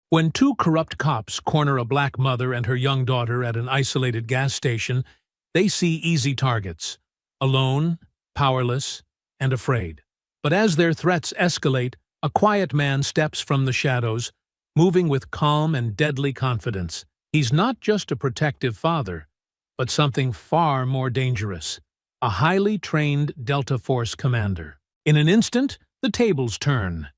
When two corrupt cops corner a black mother and her young daughter at an isolated gas station, they see easy targets, alone, powerless, and afraid. But as their threats escalate, a quiet man steps from the shadows, moving with calm and deadly confidence. He's not just a protective father, but something far more dangerous, a highly trained Delta Force commander. In an instant, the tables turn,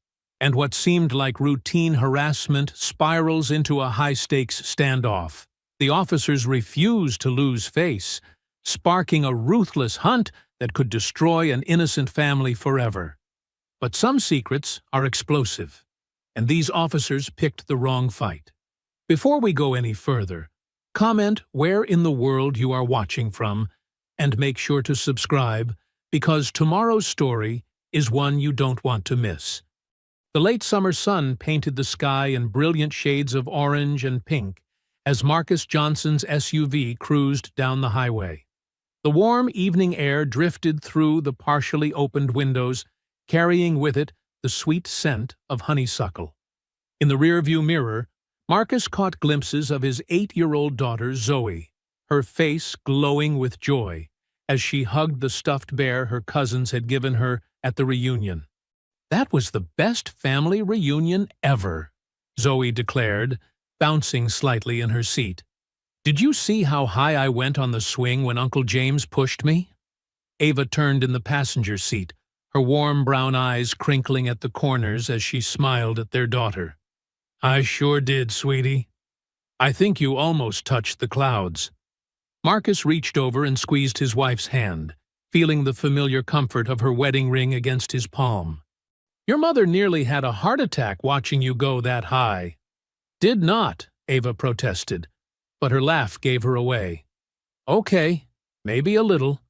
and what seemed like routine harassment spirals into a high-stakes standoff. The officers refuse to lose face, sparking a ruthless hunt that could destroy an innocent family forever. But some secrets are explosive, and these officers picked the wrong fight. Before we go any further, comment where in the world you are watching from, and make sure to subscribe, because tomorrow's story is one you don't want to miss. The late summer sun painted the sky in brilliant shades of orange and pink as Marcus Johnson's SUV cruised down the highway. The warm evening air drifted through the partially opened windows, carrying with it the sweet scent of honeysuckle. In the rearview mirror, Marcus caught glimpses of his 8-year-old daughter Zoe, her face glowing with joy as she hugged the stuffed bear her cousins had given her at the reunion. "That was the best family reunion ever," Zoe declared, bouncing slightly in her seat. "Did you see how high I went on the swing when Uncle James pushed me?" Ava turned in the passenger seat, her warm brown eyes crinkling at the corners as she smiled at their daughter. "I sure did, sweetie. I think you almost touched the clouds." Marcus reached over and squeezed his wife's hand, feeling the familiar comfort of her wedding ring against his palm. "Your mother nearly had a heart attack watching you go that high." "Did not," Ava protested, but her laugh gave her away. "Okay, maybe a little,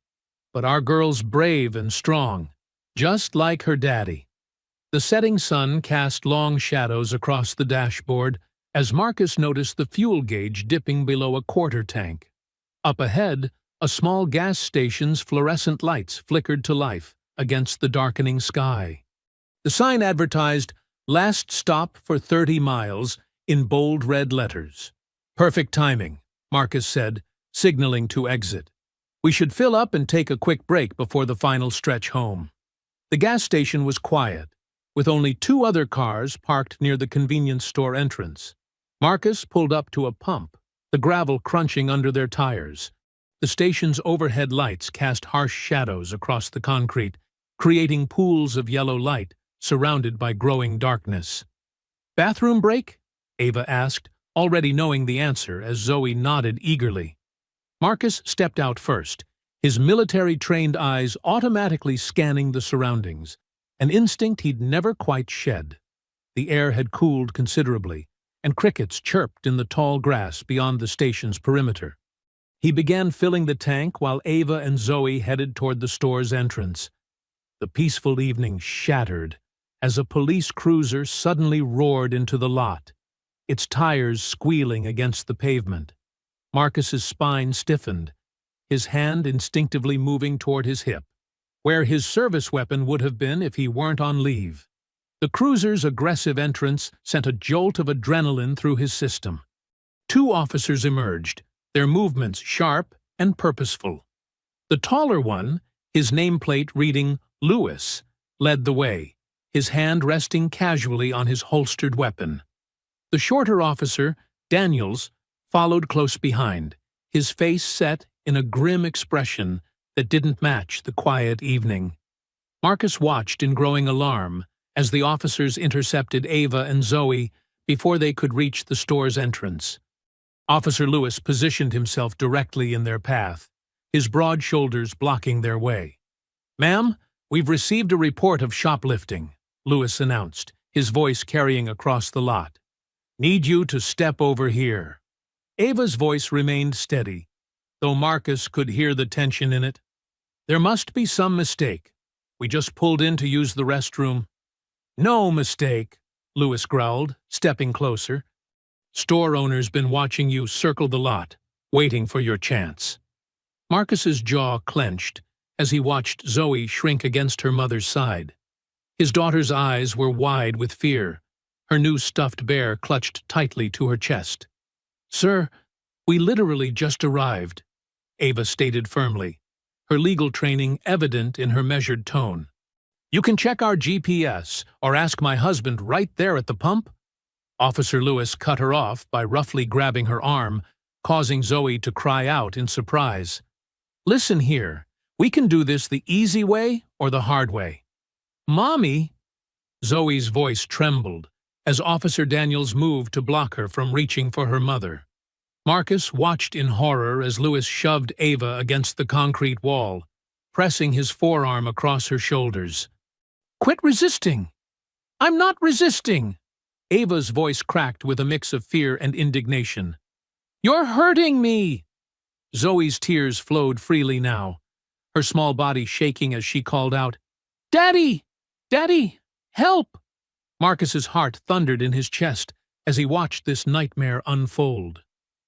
but our girl's brave and strong, just like her daddy." The setting sun cast long shadows across the dashboard as Marcus noticed the fuel gauge dipping below a quarter tank. Up ahead, a small gas station's fluorescent lights flickered to life against the darkening sky. The sign advertised, "Last stop for 30 miles," in bold red letters. "Perfect timing," Marcus said, signaling to exit. "We should fill up and take a quick break before the final stretch home." The gas station was quiet, with only 2 other cars parked near the convenience store entrance. Marcus pulled up to a pump, the gravel crunching under their tires. The station's overhead lights cast harsh shadows across the concrete, creating pools of yellow light surrounded by growing darkness. "Bathroom break?" Ava asked, already knowing the answer as Zoe nodded eagerly. Marcus stepped out first, his military-trained eyes automatically scanning the surroundings, an instinct he'd never quite shed. The air had cooled considerably, and crickets chirped in the tall grass beyond the station's perimeter. He began filling the tank while Ava and Zoe headed toward the store's entrance. The peaceful evening shattered as a police cruiser suddenly roared into the lot, its tires squealing against the pavement. Marcus's spine stiffened, his hand instinctively moving toward his hip, where his service weapon would have been if he weren't on leave. The cruiser's aggressive entrance sent a jolt of adrenaline through his system. 2 officers emerged, their movements sharp and purposeful. The taller one, his nameplate reading Lewis, led the way, his hand resting casually on his holstered weapon. The shorter officer, Daniels, followed close behind, his face set in a grim expression that didn't match the quiet evening. Marcus watched in growing alarm as the officers intercepted Ava and Zoe before they could reach the store's entrance. Officer Lewis positioned himself directly in their path, his broad shoulders blocking their way. "Ma'am, we've received a report of shoplifting," Lewis announced, his voice carrying across the lot. "Need you to step over here." Ava's voice remained steady, though Marcus could hear the tension in it. "There must be some mistake. We just pulled in to use the restroom." "No mistake," Lewis growled, stepping closer. "Store owner's been watching you circle the lot, waiting for your chance." Marcus's jaw clenched as he watched Zoe shrink against her mother's side. His daughter's eyes were wide with fear, her new stuffed bear clutched tightly to her chest. "Sir, we literally just arrived," Ava stated firmly, her legal training evident in her measured tone. "You can check our GPS or ask my husband right there at the pump." Officer Lewis cut her off by roughly grabbing her arm, causing Zoe to cry out in surprise. "Listen here, we can do this the easy way or the hard way." "Mommy?" Zoe's voice trembled as Officer Daniels moved to block her from reaching for her mother. Marcus watched in horror as Lewis shoved Ava against the concrete wall, pressing his forearm across her shoulders. "Quit resisting!" "I'm not resisting!" Ava's voice cracked with a mix of fear and indignation. "You're hurting me!" Zoe's tears flowed freely now, her small body shaking as she called out, "Daddy! Daddy! Help!" Marcus's heart thundered in his chest as he watched this nightmare unfold.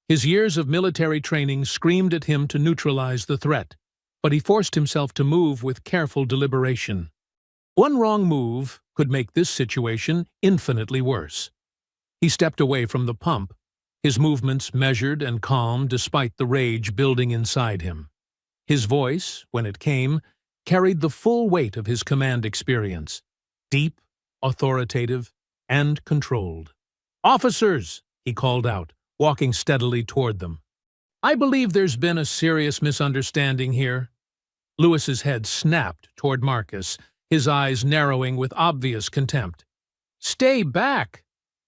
His years of military training screamed at him to neutralize the threat, but he forced himself to move with careful deliberation. One wrong move could make this situation infinitely worse. He stepped away from the pump, his movements measured and calm despite the rage building inside him. His voice, when it came, carried the full weight of his command experience, deep, authoritative, and controlled. "Officers!" he called out, walking steadily toward them. "I believe there's been a serious misunderstanding here." Lewis's head snapped toward Marcus, his eyes narrowing with obvious contempt. "Stay back!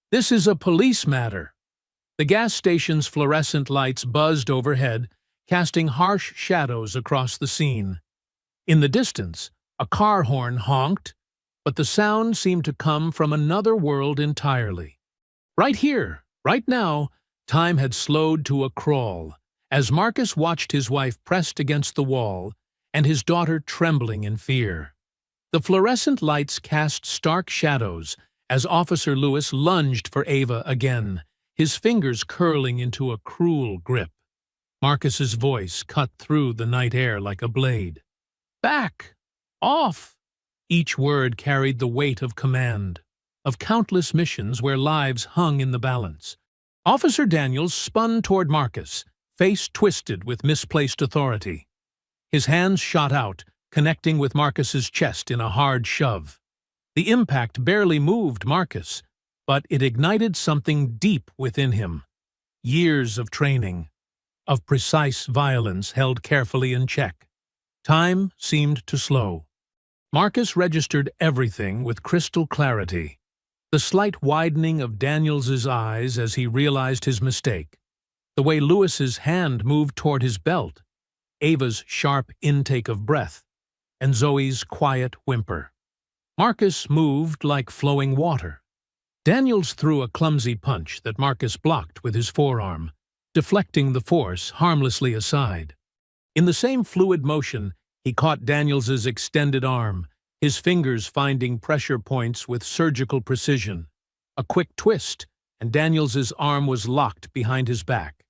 This is a police matter." The gas station's fluorescent lights buzzed overhead, casting harsh shadows across the scene. In the distance, a car horn honked, but the sound seemed to come from another world entirely. Right here, right now, time had slowed to a crawl, as Marcus watched his wife pressed against the wall and his daughter trembling in fear. The fluorescent lights cast stark shadows as Officer Lewis lunged for Ava again, his fingers curling into a cruel grip. Marcus's voice cut through the night air like a blade. "Back! Off!" Each word carried the weight of command, of countless missions where lives hung in the balance. Officer Daniels spun toward Marcus, face twisted with misplaced authority. His hands shot out, connecting with Marcus's chest in a hard shove. The impact barely moved Marcus, but it ignited something deep within him. Years of training, of precise violence held carefully in check. Time seemed to slow. Marcus registered everything with crystal clarity. The slight widening of Daniels's eyes as he realized his mistake, the way Lewis's hand moved toward his belt, Ava's sharp intake of breath, and Zoe's quiet whimper. Marcus moved like flowing water. Daniels threw a clumsy punch that Marcus blocked with his forearm, deflecting the force harmlessly aside. In the same fluid motion, he caught Daniels's extended arm, his fingers finding pressure points with surgical precision. A quick twist, and Daniels's arm was locked behind his back.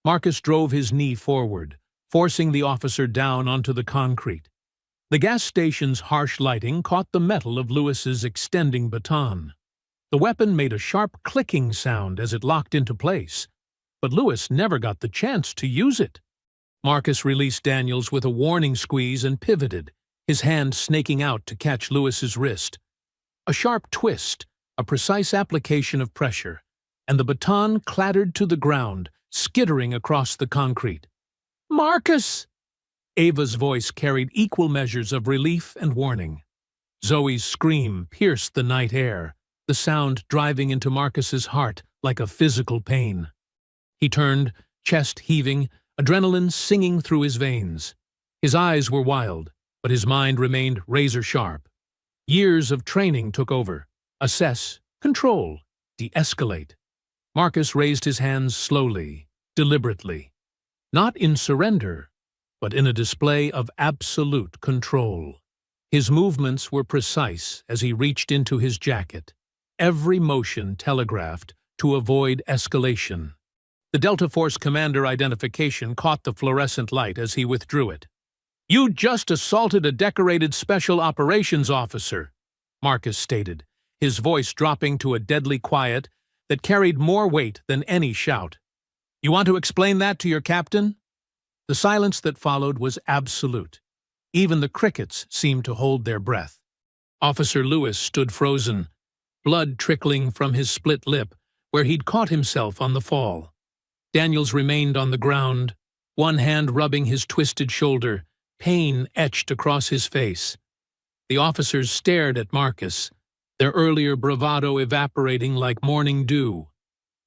Marcus drove his knee forward, forcing the officer down onto the concrete. The gas station's harsh lighting caught the metal of Lewis's extending baton. The weapon made a sharp clicking sound as it locked into place, but Lewis never got the chance to use it. Marcus released Daniels with a warning squeeze and pivoted, his hand snaking out to catch Lewis's wrist. A sharp twist, a precise application of pressure, and the baton clattered to the ground, skittering across the concrete. "Marcus!" Ava's voice carried equal measures of relief and warning. Zoe's scream pierced the night air, the sound driving into Marcus's heart like a physical pain. He turned, chest heaving, adrenaline singing through his veins. His eyes were wild, but his mind remained razor-sharp. Years of training took over. Assess, control, de-escalate. Marcus raised his hands slowly, deliberately. Not in surrender, but in a display of absolute control. His movements were precise as he reached into his jacket, every motion telegraphed to avoid escalation. The Delta Force commander identification caught the fluorescent light as he withdrew it. "You just assaulted a decorated special operations officer," Marcus stated, his voice dropping to a deadly quiet that carried more weight than any shout. "You want to explain that to your captain?" The silence that followed was absolute. Even the crickets seemed to hold their breath. Officer Lewis stood frozen, blood trickling from his split lip where he'd caught himself on the fall. Daniels remained on the ground, one hand rubbing his twisted shoulder, pain etched across his face. The officers stared at Marcus, their earlier bravado evaporating like morning dew.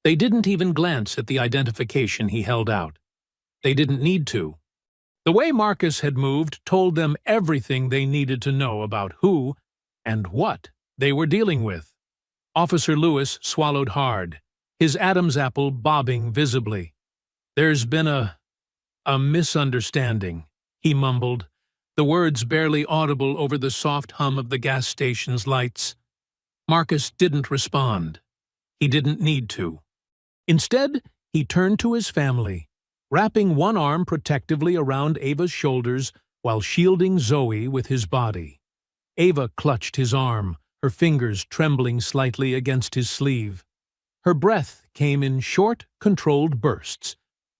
They didn't even glance at the identification he held out. They didn't need to. The way Marcus had moved told them everything they needed to know about who and what they were dealing with. Officer Lewis swallowed hard, his Adam's apple bobbing visibly. "There's been a misunderstanding," he mumbled, the words barely audible over the soft hum of the gas station's lights. Marcus didn't respond. He didn't need to. Instead, he turned to his family, wrapping one arm protectively around Ava's shoulders while shielding Zoe with his body. Ava clutched his arm, her fingers trembling slightly against his sleeve. Her breath came in short, controlled bursts,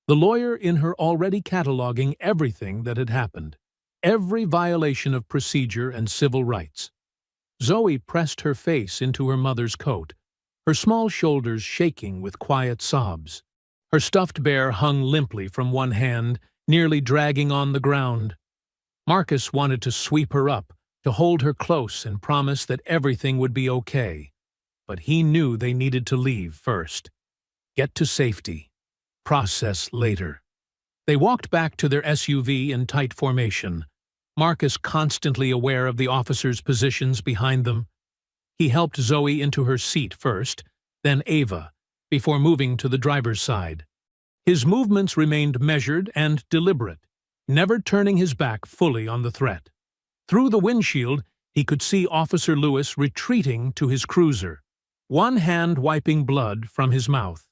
the lawyer in her already cataloging everything that had happened, every violation of procedure and civil rights. Zoe pressed her face into her mother's coat, her small shoulders shaking with quiet sobs. Her stuffed bear hung limply from one hand, nearly dragging on the ground. Marcus wanted to sweep her up, to hold her close and promise that everything would be okay. But he knew they needed to leave first. Get to safety. Process later. They walked back to their SUV in tight formation, Marcus constantly aware of the officers' positions behind them. He helped Zoe into her seat first, then Ava, before moving to the driver's side. His movements remained measured and deliberate, never turning his back fully on the threat. Through the windshield, he could see Officer Lewis retreating to his cruiser, one hand wiping blood from his mouth.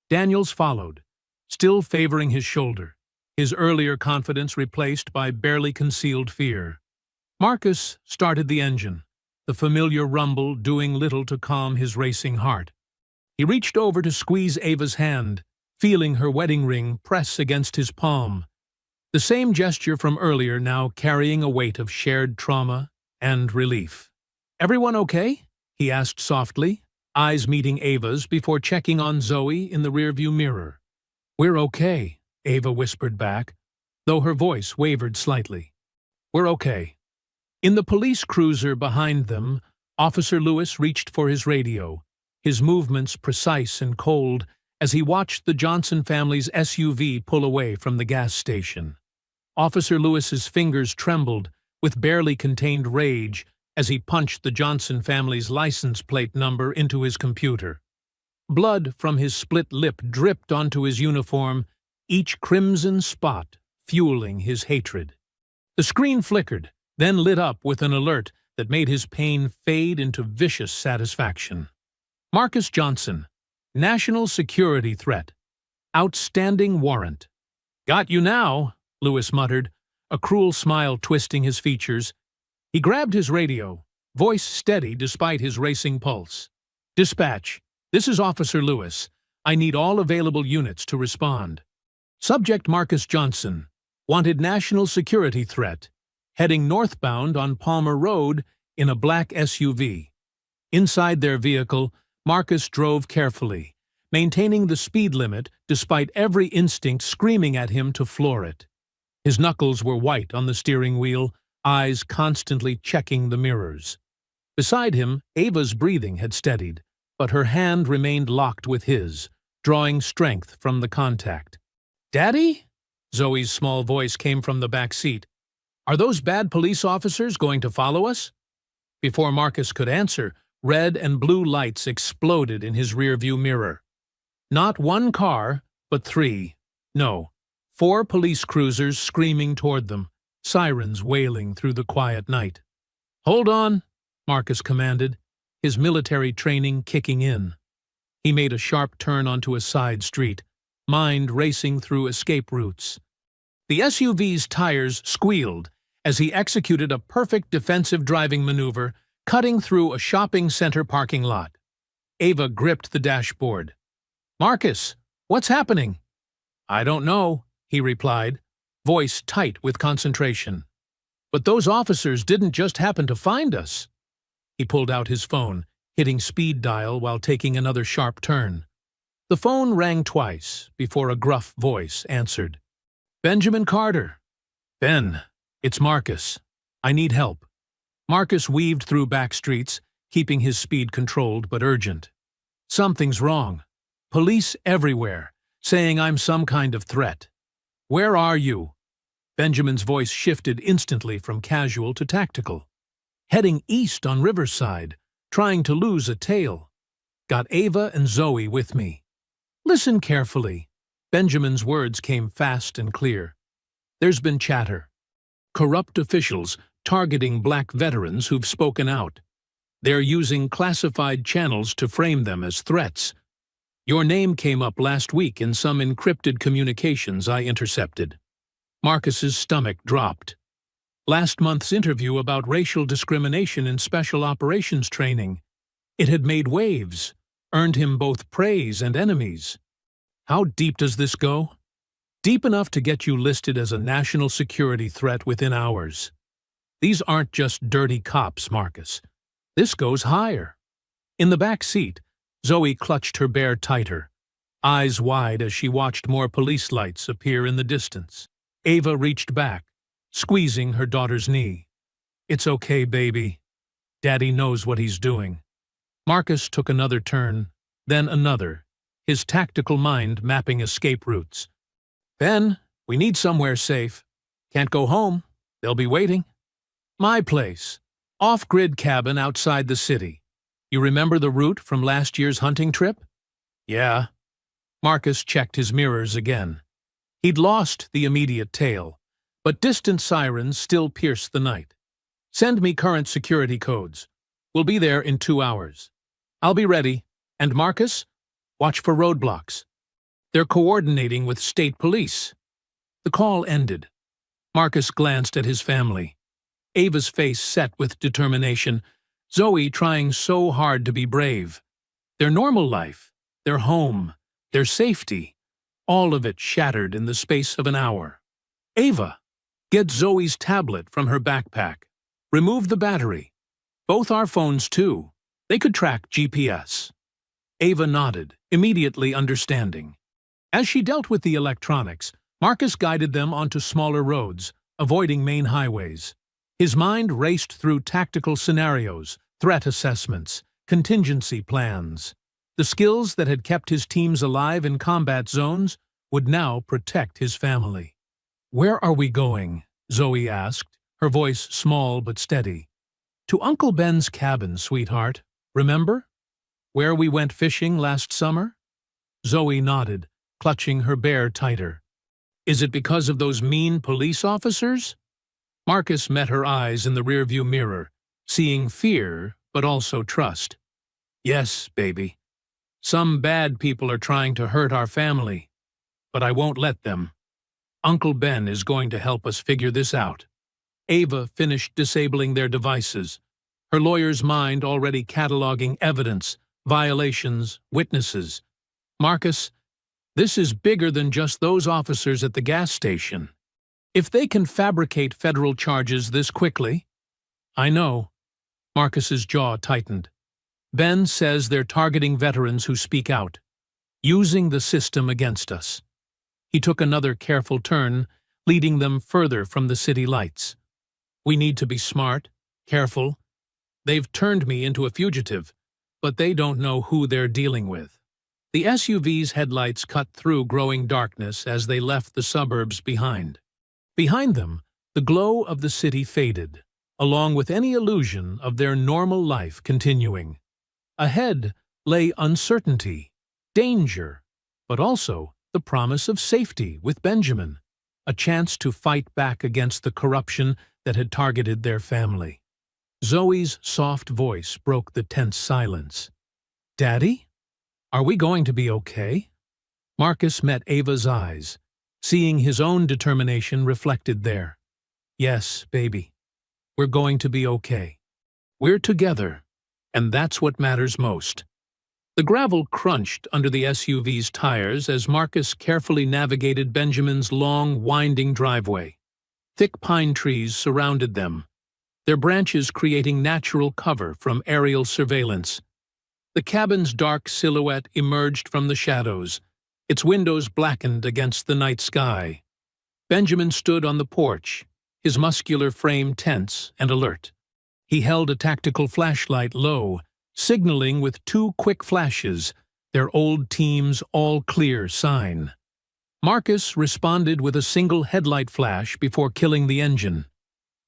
Daniels followed, still favoring his shoulder, his earlier confidence replaced by barely concealed fear. Marcus started the engine, the familiar rumble doing little to calm his racing heart. He reached over to squeeze Ava's hand, feeling her wedding ring press against his palm. The same gesture from earlier now carrying a weight of shared trauma and relief. "Everyone okay?" he asked softly, eyes meeting Ava's before checking on Zoe in the rearview mirror. "We're okay," Ava whispered back, though her voice wavered slightly. "We're okay." In the police cruiser behind them, Officer Lewis reached for his radio, his movements precise and cold as he watched the Johnson family's SUV pull away from the gas station. Officer Lewis's fingers trembled with barely contained rage as he punched the Johnson family's license plate number into his computer. Blood from his split lip dripped onto his uniform, each crimson spot fueling his hatred. The screen flickered, then lit up with an alert that made his pain fade into vicious satisfaction. Marcus Johnson, national security threat, outstanding warrant. "Got you now," Lewis muttered, a cruel smile twisting his features. He grabbed his radio, voice steady despite his racing pulse. "Dispatch, this is Officer Lewis. I need all available units to respond. Subject Marcus Johnson, wanted national security threat, heading northbound on Palmer Road in a black SUV." Inside their vehicle, Marcus drove carefully, maintaining the speed limit despite every instinct screaming at him to floor it. His knuckles were white on the steering wheel, eyes constantly checking the mirrors. Beside him, Ava's breathing had steadied, but her hand remained locked with his, drawing strength from the contact. "Daddy?" Zoe's small voice came from the back seat. "Are those bad police officers going to follow us?" Before Marcus could answer, red and blue lights exploded in his rearview mirror. Not one car, but three. No, 4 police cruisers screaming toward them, sirens wailing through the quiet night. "Hold on," Marcus commanded, his military training kicking in. He made a sharp turn onto a side street, mind racing through escape routes. The SUV's tires squealed as he executed a perfect defensive driving maneuver, cutting through a shopping center parking lot. Ava gripped the dashboard. "Marcus, what's happening?" "I don't know," he replied, voice tight with concentration. "But those officers didn't just happen to find us." He pulled out his phone, hitting speed dial while taking another sharp turn. The phone rang twice before a gruff voice answered. "Benjamin Carter." "Ben, it's Marcus. I need help." Marcus weaved through back streets, keeping his speed controlled but urgent. "Something's wrong. Police everywhere, saying I'm some kind of threat." "Where are you?" Benjamin's voice shifted instantly from casual to tactical. "Heading east on Riverside, trying to lose a tail. Got Ava and Zoe with me." "Listen carefully." Benjamin's words came fast and clear. "There's been chatter. Corrupt officials targeting black veterans who've spoken out. They're using classified channels to frame them as threats. Your name came up last week in some encrypted communications I intercepted." Marcus's stomach dropped. Last month's interview about racial discrimination in special operations training. It had made waves, earned him both praise and enemies. "How deep does this go?" "Deep enough to get you listed as a national security threat within hours. These aren't just dirty cops, Marcus. This goes higher." In the back seat, Zoe clutched her bear tighter, eyes wide as she watched more police lights appear in the distance. Ava reached back, squeezing her daughter's knee. "It's okay, baby. Daddy knows what he's doing." Marcus took another turn, then another, his tactical mind mapping escape routes. "Ben, we need somewhere safe. Can't go home. They'll be waiting." "My place. Off-grid cabin outside the city. You remember the route from last year's hunting trip?" "Yeah." Marcus checked his mirrors again. He'd lost the immediate tail, but distant sirens still pierced the night. "Send me current security codes. We'll be there in 2 hours." "I'll be ready. And Marcus, watch for roadblocks. They're coordinating with state police." The call ended. Marcus glanced at his family. Ava's face set with determination, Zoe trying so hard to be brave. Their normal life, their home, their safety, all of it shattered in the space of an hour. "Ava, get Zoe's tablet from her backpack. Remove the battery. Both our phones, too. They could track GPS." Ava nodded, immediately understanding. As she dealt with the electronics, Marcus guided them onto smaller roads, avoiding main highways. His mind raced through tactical scenarios, threat assessments, contingency plans. The skills that had kept his teams alive in combat zones would now protect his family. "Where are we going?" Zoe asked, her voice small but steady. "To Uncle Ben's cabin, sweetheart. Remember? Where we went fishing last summer?" Zoe nodded, clutching her bear tighter. "Is it because of those mean police officers?" Marcus met her eyes in the rearview mirror, seeing fear but also trust. "Yes, baby. Some bad people are trying to hurt our family, but I won't let them. Uncle Ben is going to help us figure this out." Ava finished disabling their devices, her lawyer's mind already cataloging evidence, violations, witnesses. "Marcus, this is bigger than just those officers at the gas station. If they can fabricate federal charges this quickly—" "I know." Marcus's jaw tightened. "Ben says they're targeting veterans who speak out, using the system against us." He took another careful turn, leading them further from the city lights. "We need to be smart, careful. They've turned me into a fugitive, but they don't know who they're dealing with." The SUV's headlights cut through growing darkness as they left the suburbs behind. Behind them, the glow of the city faded, along with any illusion of their normal life continuing. Ahead lay uncertainty, danger, but also the promise of safety with Benjamin, a chance to fight back against the corruption that had targeted their family. Zoe's soft voice broke the tense silence. "Daddy? Are we going to be okay?" Marcus met Ava's eyes, seeing his own determination reflected there. "Yes, baby. We're going to be okay." We're together, and that's what matters most. The gravel crunched under the SUV's tires as Marcus carefully navigated Benjamin's long, winding driveway. Thick pine trees surrounded them, their branches creating natural cover from aerial surveillance. The cabin's dark silhouette emerged from the shadows, its windows blackened against the night sky. Benjamin stood on the porch, his muscular frame tense and alert. He held a tactical flashlight low, signaling with two quick flashes, their old team's all-clear sign. Marcus responded with a single headlight flash before killing the engine.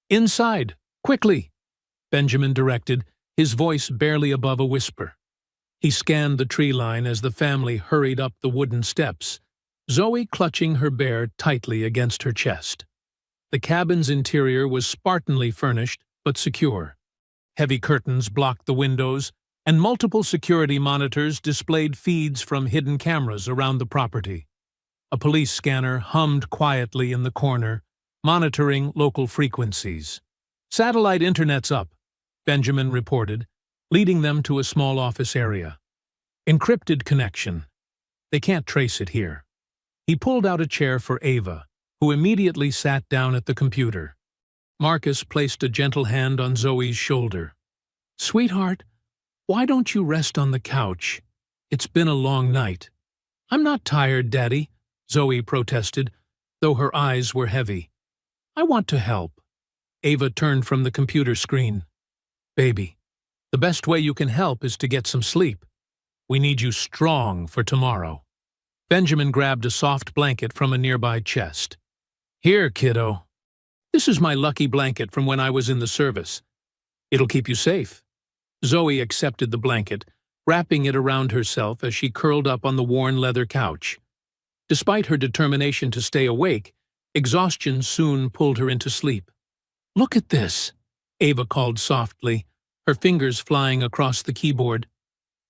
"Inside, quickly," Benjamin directed, his voice barely above a whisper. He scanned the tree line as the family hurried up the wooden steps, Zoe clutching her bear tightly against her chest. The cabin's interior was spartanly furnished, but secure. Heavy curtains blocked the windows, and multiple security monitors displayed feeds from hidden cameras around the property. A police scanner hummed quietly in the corner, monitoring local frequencies. "Satellite internet's up," Benjamin reported, leading them to a small office area. "Encrypted connection. They can't trace it here." He pulled out a chair for Ava, who immediately sat down at the computer. Marcus placed a gentle hand on Zoe's shoulder. "Sweetheart, why don't you rest on the couch? It's been a long night." "I'm not tired, Daddy," Zoe protested, though her eyes were heavy. "I want to help." Ava turned from the computer screen. "Baby, the best way you can help is to get some sleep. We need you strong for tomorrow." Benjamin grabbed a soft blanket from a nearby chest. "Here, kiddo. This is my lucky blanket from when I was in the service. It'll keep you safe." Zoe accepted the blanket, wrapping it around herself as she curled up on the worn leather couch. Despite her determination to stay awake, exhaustion soon pulled her into sleep. "Look at this," Ava called softly, her fingers flying across the keyboard.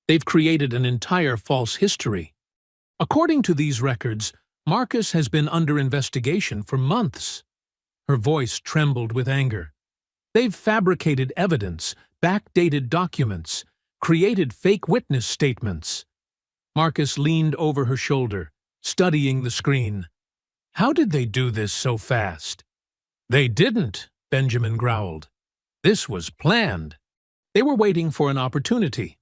"They've created an entire false history. According to these records, Marcus has been under investigation for months." Her voice trembled with anger. "They've fabricated evidence, backdated documents, created fake witness statements." Marcus leaned over her shoulder, studying the screen. "How did they do this so fast?" "They didn't," Benjamin growled. "This was planned. They were waiting for an opportunity."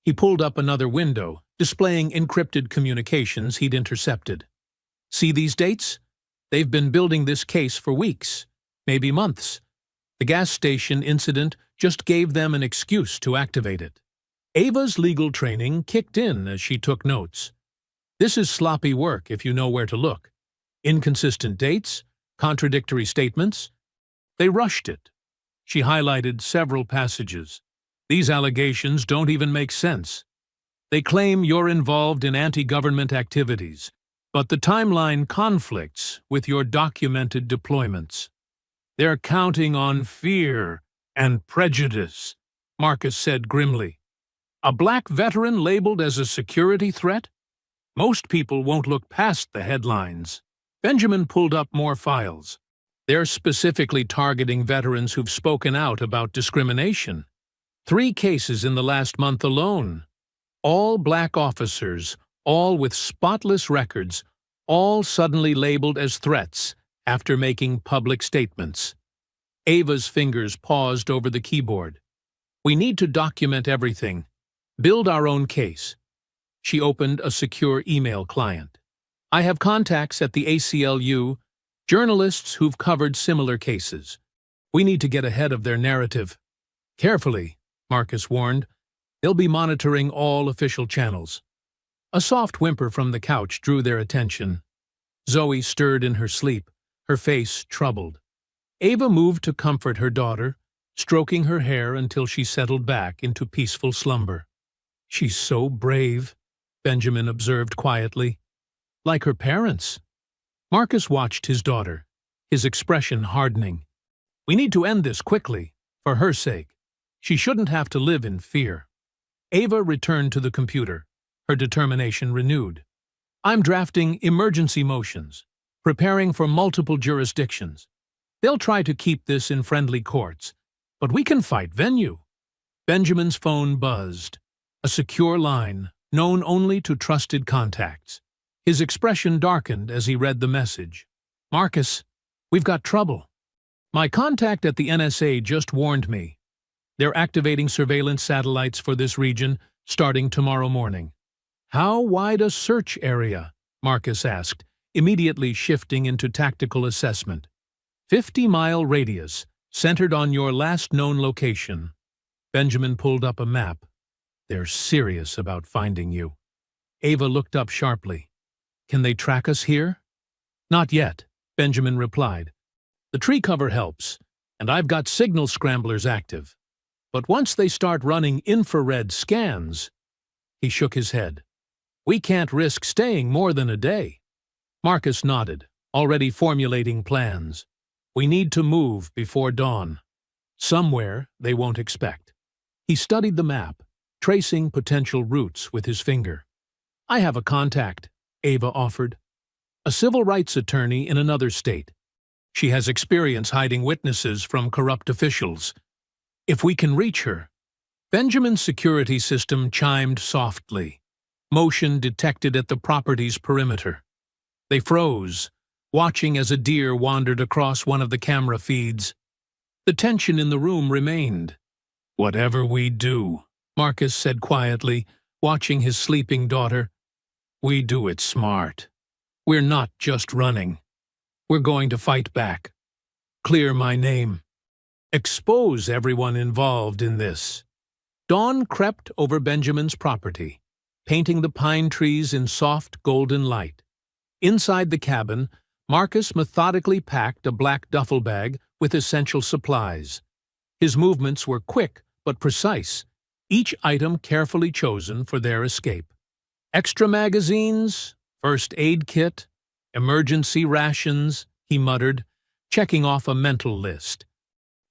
He pulled up another window, displaying encrypted communications he'd intercepted. "See these dates? They've been building this case for weeks, maybe months. The gas station incident just gave them an excuse to activate it." Ava's legal training kicked in as she took notes. This is sloppy work if you know where to look. Inconsistent dates, contradictory statements. They rushed it. She highlighted several passages. "These allegations don't even make sense. They claim you're involved in anti-government activities, but the timeline conflicts with your documented deployments. They're counting on fear and prejudice," Marcus said grimly. "A black veteran labeled as a security threat? Most people won't look past the headlines." Benjamin pulled up more files. "They're specifically targeting veterans who've spoken out about discrimination. 3 cases in the last month alone. All black officers, all with spotless records, all suddenly labeled as threats after making public statements." Ava's fingers paused over the keyboard. "We need to document everything. Build our own case." She opened a secure email client. "I have contacts at the ACLU, journalists who've covered similar cases. We need to get ahead of their narrative." "Carefully," Marcus warned. "They'll be monitoring all official channels." A soft whimper from the couch drew their attention. Zoe stirred in her sleep, her face troubled. Ava moved to comfort her daughter, stroking her hair until she settled back into peaceful slumber. "She's so brave," Benjamin observed quietly. "Like her parents." Marcus watched his daughter, his expression hardening. "We need to end this quickly, for her sake. She shouldn't have to live in fear." Ava returned to the computer, her determination renewed. "I'm drafting emergency motions, preparing for multiple jurisdictions. They'll try to keep this in friendly courts, but we can fight venue. Benjamin's phone buzzed. A secure line, known only to trusted contacts. His expression darkened as he read the message. "Marcus, we've got trouble. My contact at the NSA just warned me. They're activating surveillance satellites for this region starting tomorrow morning." "How wide a search area?" Marcus asked, immediately shifting into tactical assessment. 50-mile radius, centered on your last known location. Benjamin pulled up a map. "They're serious about finding you." Ava looked up sharply. "Can they track us here?" "Not yet," Benjamin replied. "The tree cover helps, and I've got signal scramblers active. But once they start running infrared scans—" He shook his head. "We can't risk staying more than a day." Marcus nodded, already formulating plans. "We need to move before dawn. Somewhere they won't expect." He studied the map, tracing potential routes with his finger. "I have a contact," Ava offered. "A civil rights attorney in another state. She has experience hiding witnesses from corrupt officials. If we can reach her—" Benjamin's security system chimed softly. Motion detected at the property's perimeter. They froze, watching as a deer wandered across one of the camera feeds. The tension in the room remained. "Whatever we do," Marcus said quietly, watching his sleeping daughter, "we do it smart. We're not just running. We're going to fight back. Clear my name. Expose everyone involved in this." Dawn crept over Benjamin's property, painting the pine trees in soft golden light. Inside the cabin, Marcus methodically packed a black duffel bag with essential supplies. His movements were quick but precise, each item carefully chosen for their escape. "Extra magazines, first aid kit, emergency rations," he muttered, checking off a mental list.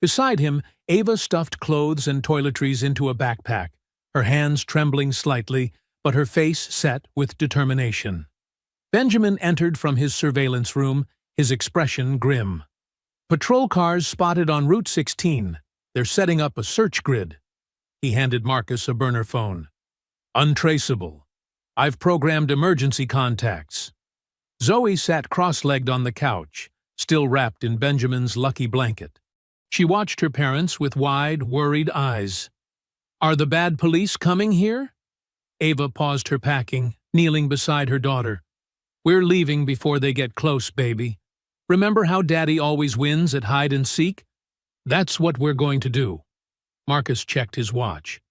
Beside him, Ava stuffed clothes and toiletries into a backpack, her hands trembling slightly, but her face set with determination. Benjamin entered from his surveillance room, his expression grim. "Patrol cars spotted on Route 16. They're setting up a search grid." He handed Marcus a burner phone. "Untraceable. I've programmed emergency contacts." Zoe sat cross-legged on the couch, still wrapped in Benjamin's lucky blanket. She watched her parents with wide, worried eyes. "Are the bad police coming here?" Ava paused her packing, kneeling beside her daughter. "We're leaving before they get close, baby. Remember how Daddy always wins at hide and seek? That's what we're going to do." Marcus checked his watch.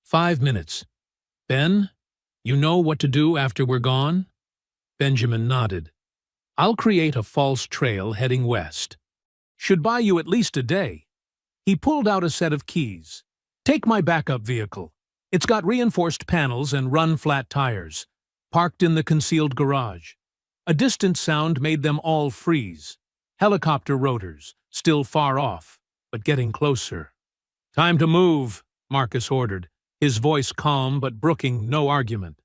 5 minutes. "Ben, you know what to do after we're gone?" Benjamin nodded. "I'll create a false trail heading west. Should buy you at least a day." He pulled out a set of keys. "Take my backup vehicle. It's got reinforced panels and run-flat tires, parked in the concealed garage." A distant sound made them all freeze. Helicopter rotors, still far off, but getting closer. "Time to move," Marcus ordered, his voice calm but brooking no argument.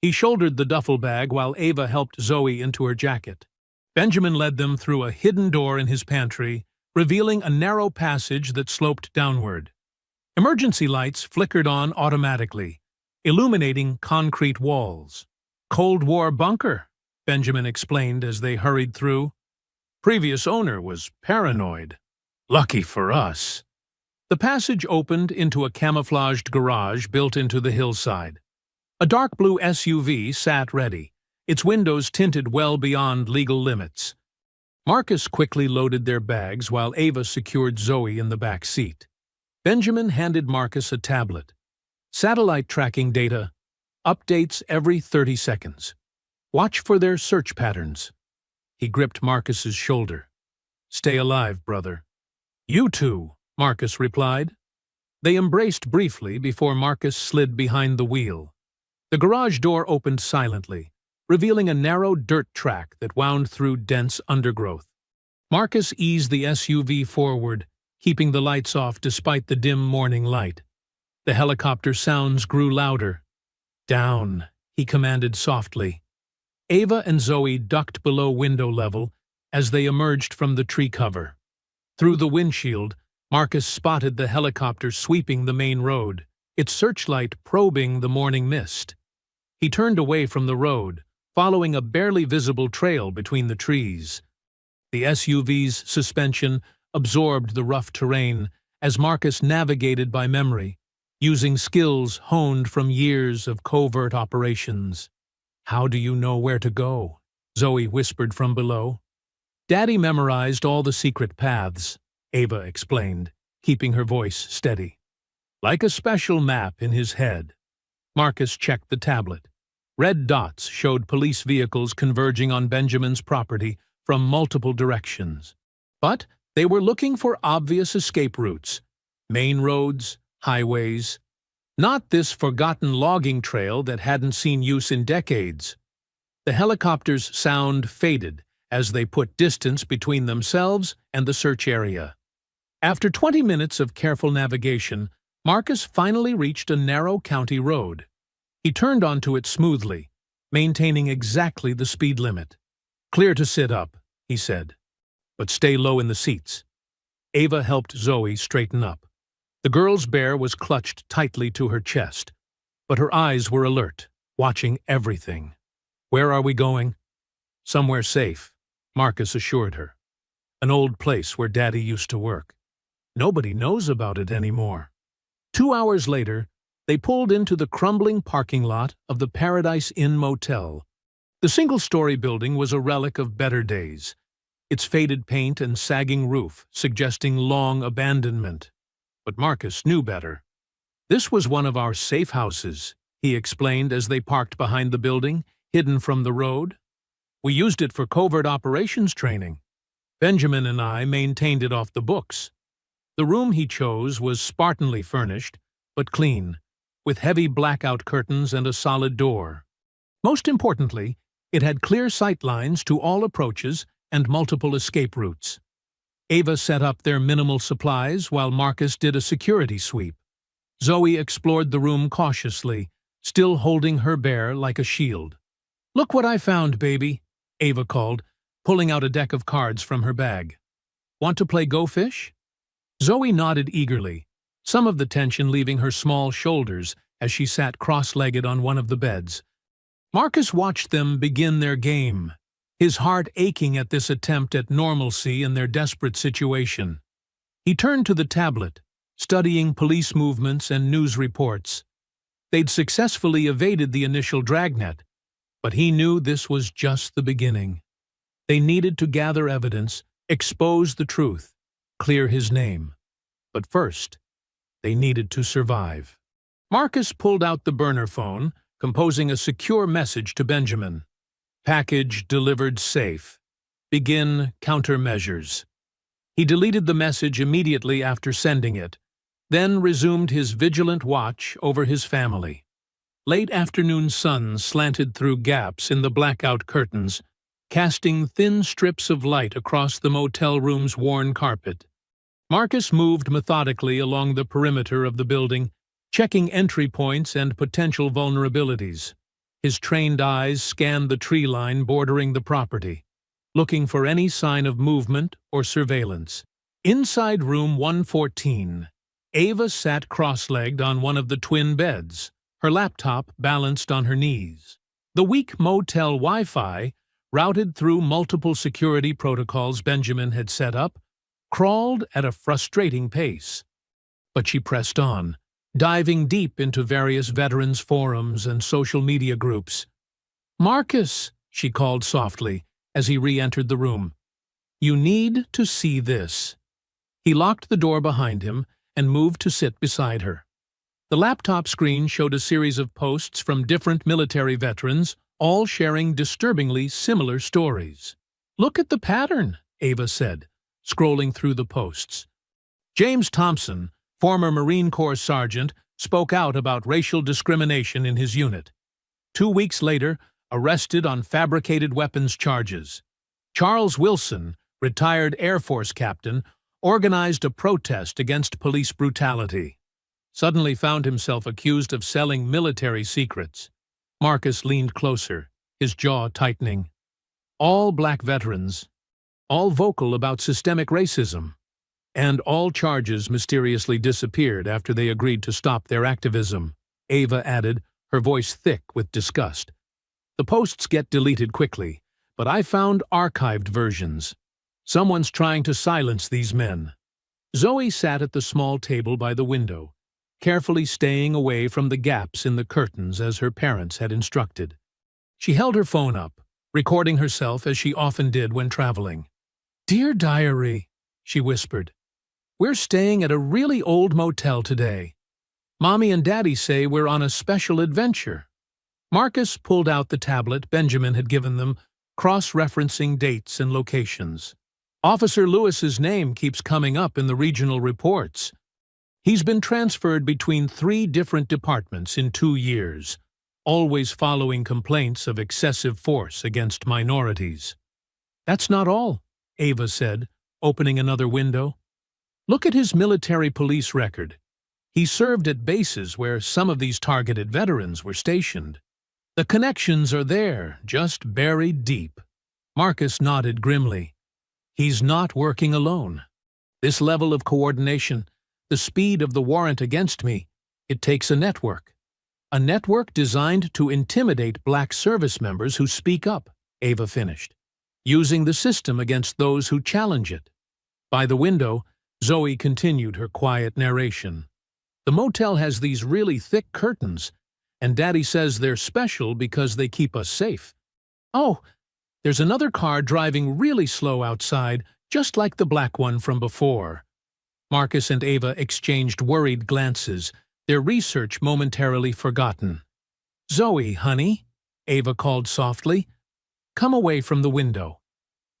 He shouldered the duffel bag while Ava helped Zoe into her jacket. Benjamin led them through a hidden door in his pantry, revealing a narrow passage that sloped downward. Emergency lights flickered on automatically, illuminating concrete walls. "Cold War bunker," Benjamin explained as they hurried through. "Previous owner was paranoid. Lucky for us." The passage opened into a camouflaged garage built into the hillside. A dark blue SUV sat ready, its windows tinted well beyond legal limits. Marcus quickly loaded their bags while Ava secured Zoe in the back seat. Benjamin handed Marcus a tablet. "Satellite tracking data. Updates every 30 seconds. Watch for their search patterns." He gripped Marcus's shoulder. "Stay alive, brother." "You too," Marcus replied. They embraced briefly before Marcus slid behind the wheel. The garage door opened silently, revealing a narrow dirt track that wound through dense undergrowth. Marcus eased the SUV forward, keeping the lights off despite the dim morning light. The helicopter sounds grew louder. "Down," he commanded softly. Ava and Zoe ducked below window level as they emerged from the tree cover. Through the windshield, Marcus spotted the helicopter sweeping the main road, its searchlight probing the morning mist. He turned away from the road, following a barely visible trail between the trees. The SUV's suspension absorbed the rough terrain as Marcus navigated by memory, using skills honed from years of covert operations. "How do you know where to go?" Zoe whispered from below. "Daddy memorized all the secret paths," Ava explained, keeping her voice steady. Like a special map in his head. Marcus checked the tablet. Red dots showed police vehicles converging on Benjamin's property from multiple directions. But they were looking for obvious escape routes, main roads, highways, not this forgotten logging trail that hadn't seen use in decades. The helicopter's sound faded as they put distance between themselves and the search area. After 20 minutes of careful navigation, Marcus finally reached a narrow county road. He turned onto it smoothly, maintaining exactly the speed limit. "Clear to sit up," he said. "But stay low in the seats." Ava helped Zoe straighten up. The girl's bear was clutched tightly to her chest, but her eyes were alert, watching everything. "Where are we going?" "Somewhere safe," Marcus assured her. "An old place where Daddy used to work. Nobody knows about it anymore." 2 hours later, they pulled into the crumbling parking lot of the Paradise Inn Motel. The single-story building was a relic of better days, its faded paint and sagging roof suggesting long abandonment. But Marcus knew better. "This was one of our safe houses," he explained as they parked behind the building, hidden from the road. "We used it for covert operations training. Benjamin and I maintained it off the books." The room he chose was spartanly furnished, but clean, with heavy blackout curtains and a solid door. Most importantly, it had clear sight lines to all approaches and multiple escape routes. Ava set up their minimal supplies while Marcus did a security sweep. Zoe explored the room cautiously, still holding her bear like a shield. "Look what I found, baby," Ava called, pulling out a deck of cards from her bag. "Want to play Go Fish?" Zoe nodded eagerly, some of the tension leaving her small shoulders as she sat cross-legged on one of the beds. Marcus watched them begin their game, his heart aching at this attempt at normalcy in their desperate situation. He turned to the tablet, studying police movements and news reports. They'd successfully evaded the initial dragnet, but he knew this was just the beginning. They needed to gather evidence, expose the truth, clear his name. But first, they needed to survive. Marcus pulled out the burner phone, composing a secure message to Benjamin. "Package delivered safe. Begin countermeasures." He deleted the message immediately after sending it, then resumed his vigilant watch over his family. Late afternoon sun slanted through gaps in the blackout curtains, casting thin strips of light across the motel room's worn carpet. Marcus moved methodically along the perimeter of the building, checking entry points and potential vulnerabilities. His trained eyes scanned the tree line bordering the property, looking for any sign of movement or surveillance. Inside room 114, Ava sat cross-legged on one of the twin beds, her laptop balanced on her knees. The weak motel Wi-Fi, routed through multiple security protocols Benjamin had set up, crawled at a frustrating pace. But she pressed on, diving deep into various veterans' forums and social media groups. "Marcus," she called softly as he re-entered the room. "You need to see this." He locked the door behind him and moved to sit beside her. The laptop screen showed a series of posts from different military veterans, all sharing disturbingly similar stories. "Look at the pattern," Ava said, scrolling through the posts. James Thompson, former Marine Corps sergeant, spoke out about racial discrimination in his unit. 2 weeks later, arrested on fabricated weapons charges. Charles Wilson, retired Air Force captain, organized a protest against police brutality. Suddenly found himself accused of selling military secrets. Marcus leaned closer, his jaw tightening. All black veterans, all vocal about systemic racism. And all charges mysteriously disappeared after they agreed to stop their activism, Ava added, her voice thick with disgust. The posts get deleted quickly, but I found archived versions. Someone's trying to silence these men. Zoe sat at the small table by the window, carefully staying away from the gaps in the curtains as her parents had instructed. She held her phone up, recording herself as she often did when traveling. "Dear Diary," she whispered, "we're staying at a really old motel today. Mommy and Daddy say we're on a special adventure." Marcus pulled out the tablet Benjamin had given them, cross-referencing dates and locations. "Officer Lewis's name keeps coming up in the regional reports. He's been transferred between 3 different departments in 2 years, always following complaints of excessive force against minorities." "That's not all," Ava said, opening another window. "Look at his military police record. He served at bases where some of these targeted veterans were stationed. The connections are there, just buried deep." Marcus nodded grimly. "He's not working alone. This level of coordination, the speed of the warrant against me, it takes a network. A network designed to intimidate black service members who speak up," Ava finished, "using the system against those who challenge it." By the window, Zoe continued her quiet narration. "The motel has these really thick curtains, and Daddy says they're special because they keep us safe. Oh, there's another car driving really slow outside, just like the black one from before." Marcus and Ava exchanged worried glances, their research momentarily forgotten. "Zoe, honey," Ava called softly, "come away from the window."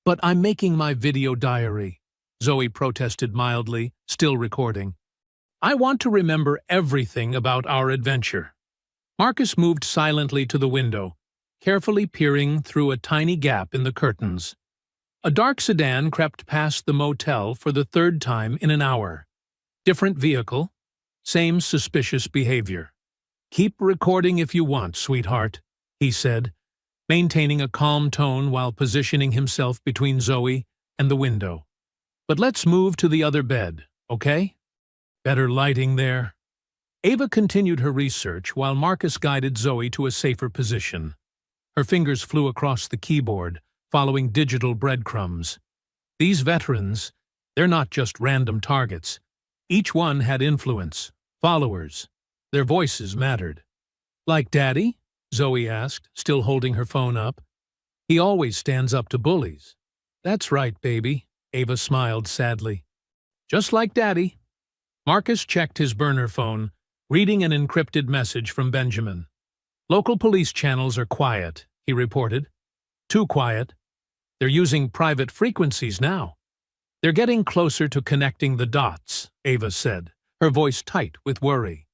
"But I'm making my video diary," Zoe protested mildly, still recording. "I want to remember everything about our adventure." Marcus moved silently to the window, carefully peering through a tiny gap in the curtains. A dark sedan crept past the motel for the 3rd time in an hour. Different vehicle, same suspicious behavior. "Keep recording if you want, sweetheart," he said, maintaining a calm tone while positioning himself between Zoe and the window. "But let's move to the other bed, okay? Better lighting there." Ava continued her research while Marcus guided Zoe to a safer position. Her fingers flew across the keyboard, following digital breadcrumbs. These veterans, they're not just random targets. Each one had influence, followers. Their voices mattered. "Like Daddy?" Zoe asked, still holding her phone up. "He always stands up to bullies." "That's right, baby," Ava smiled sadly. "Just like Daddy." Marcus checked his burner phone, reading an encrypted message from Benjamin. "Local police channels are quiet," he reported. "Too quiet. They're using private frequencies now." "They're getting closer to connecting the dots," Ava said, her voice tight with worry.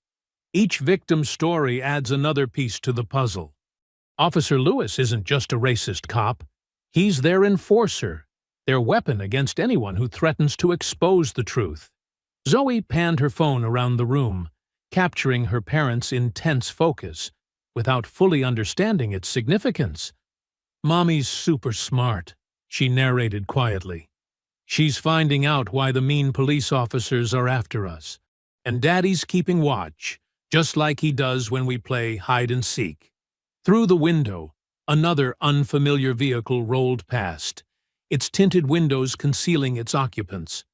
"Each victim's story adds another piece to the puzzle. Officer Lewis isn't just a racist cop. He's their enforcer, their weapon against anyone who threatens to expose the truth." Zoe panned her phone around the room, capturing her parents' intense focus, without fully understanding its significance. "Mommy's super smart," she narrated quietly. "She's finding out why the mean police officers are after us. And Daddy's keeping watch, just like he does when we play hide-and-seek." Through the window, another unfamiliar vehicle rolled past, its tinted windows concealing its occupants.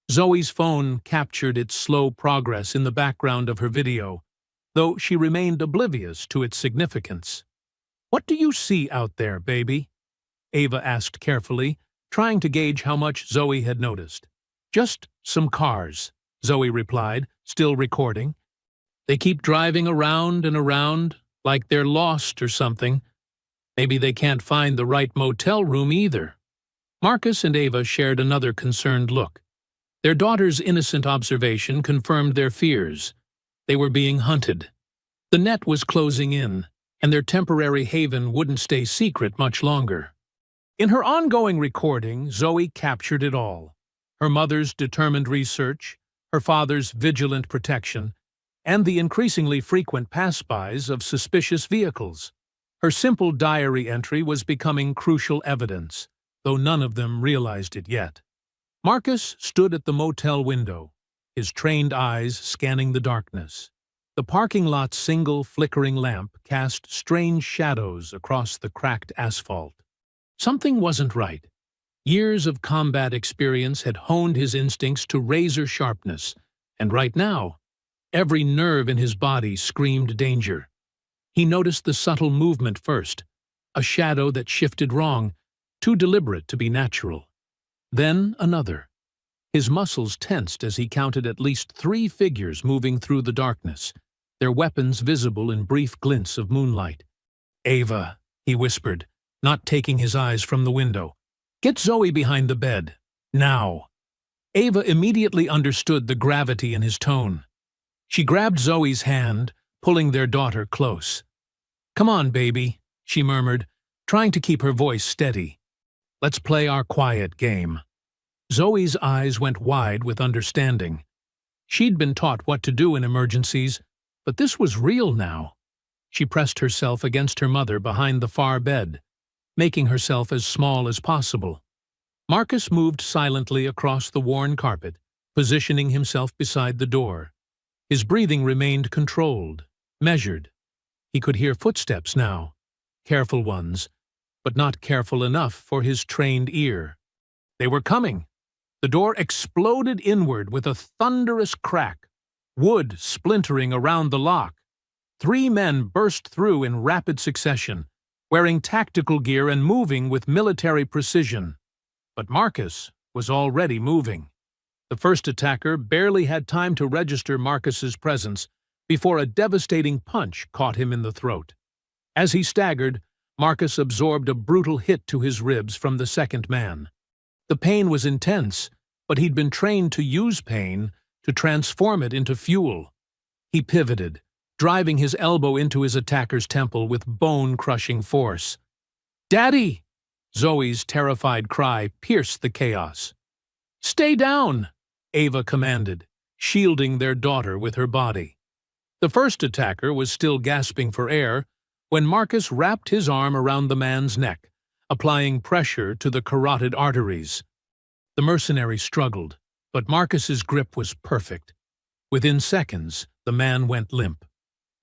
Zoe's phone captured its slow progress in the background of her video, though she remained oblivious to its significance. "What do you see out there, baby?" Ava asked carefully, trying to gauge how much Zoe had noticed. "Just some cars," Zoe replied, still recording. "They keep driving around and around, like they're lost or something. Maybe they can't find the right motel room either." Marcus and Ava shared another concerned look. Their daughter's innocent observation confirmed their fears. They were being hunted. The net was closing in, and their temporary haven wouldn't stay secret much longer. In her ongoing recording, Zoe captured it all. Her mother's determined research, her father's vigilant protection, and the increasingly frequent pass-bys of suspicious vehicles. Her simple diary entry was becoming crucial evidence, though none of them realized it yet. Marcus stood at the motel window, his trained eyes scanning the darkness. The parking lot's single flickering lamp cast strange shadows across the cracked asphalt. Something wasn't right. Years of combat experience had honed his instincts to razor sharpness, and right now, every nerve in his body screamed danger. He noticed the subtle movement first, a shadow that shifted wrong, too deliberate to be natural. Then another. His muscles tensed as he counted at least 3 figures moving through the darkness, their weapons visible in brief glints of moonlight. "Ava," he whispered, not taking his eyes from the window. "Get Zoe behind the bed. Now." Ava immediately understood the gravity in his tone. She grabbed Zoe's hand, pulling their daughter close. "Come on, baby," she murmured, trying to keep her voice steady. "Let's play our quiet game." Zoe's eyes went wide with understanding. She'd been taught what to do in emergencies, but this was real now. She pressed herself against her mother behind the far bed, making herself as small as possible. Marcus moved silently across the worn carpet, positioning himself beside the door. His breathing remained controlled, measured. He could hear footsteps now, careful ones, but not careful enough for his trained ear. They were coming. The door exploded inward with a thunderous crack, wood splintering around the lock. 3 men burst through in rapid succession, wearing tactical gear and moving with military precision. But Marcus was already moving. The first attacker barely had time to register Marcus's presence before a devastating punch caught him in the throat. As he staggered, Marcus absorbed a brutal hit to his ribs from the second man. The pain was intense, but he'd been trained to use pain to transform it into fuel. He pivoted, driving his elbow into his attacker's temple with bone-crushing force. "Daddy!" Zoe's terrified cry pierced the chaos. "Stay down!" Ava commanded, shielding their daughter with her body. The first attacker was still gasping for air when Marcus wrapped his arm around the man's neck, applying pressure to the carotid arteries. The mercenary struggled, but Marcus's grip was perfect. Within seconds, the man went limp.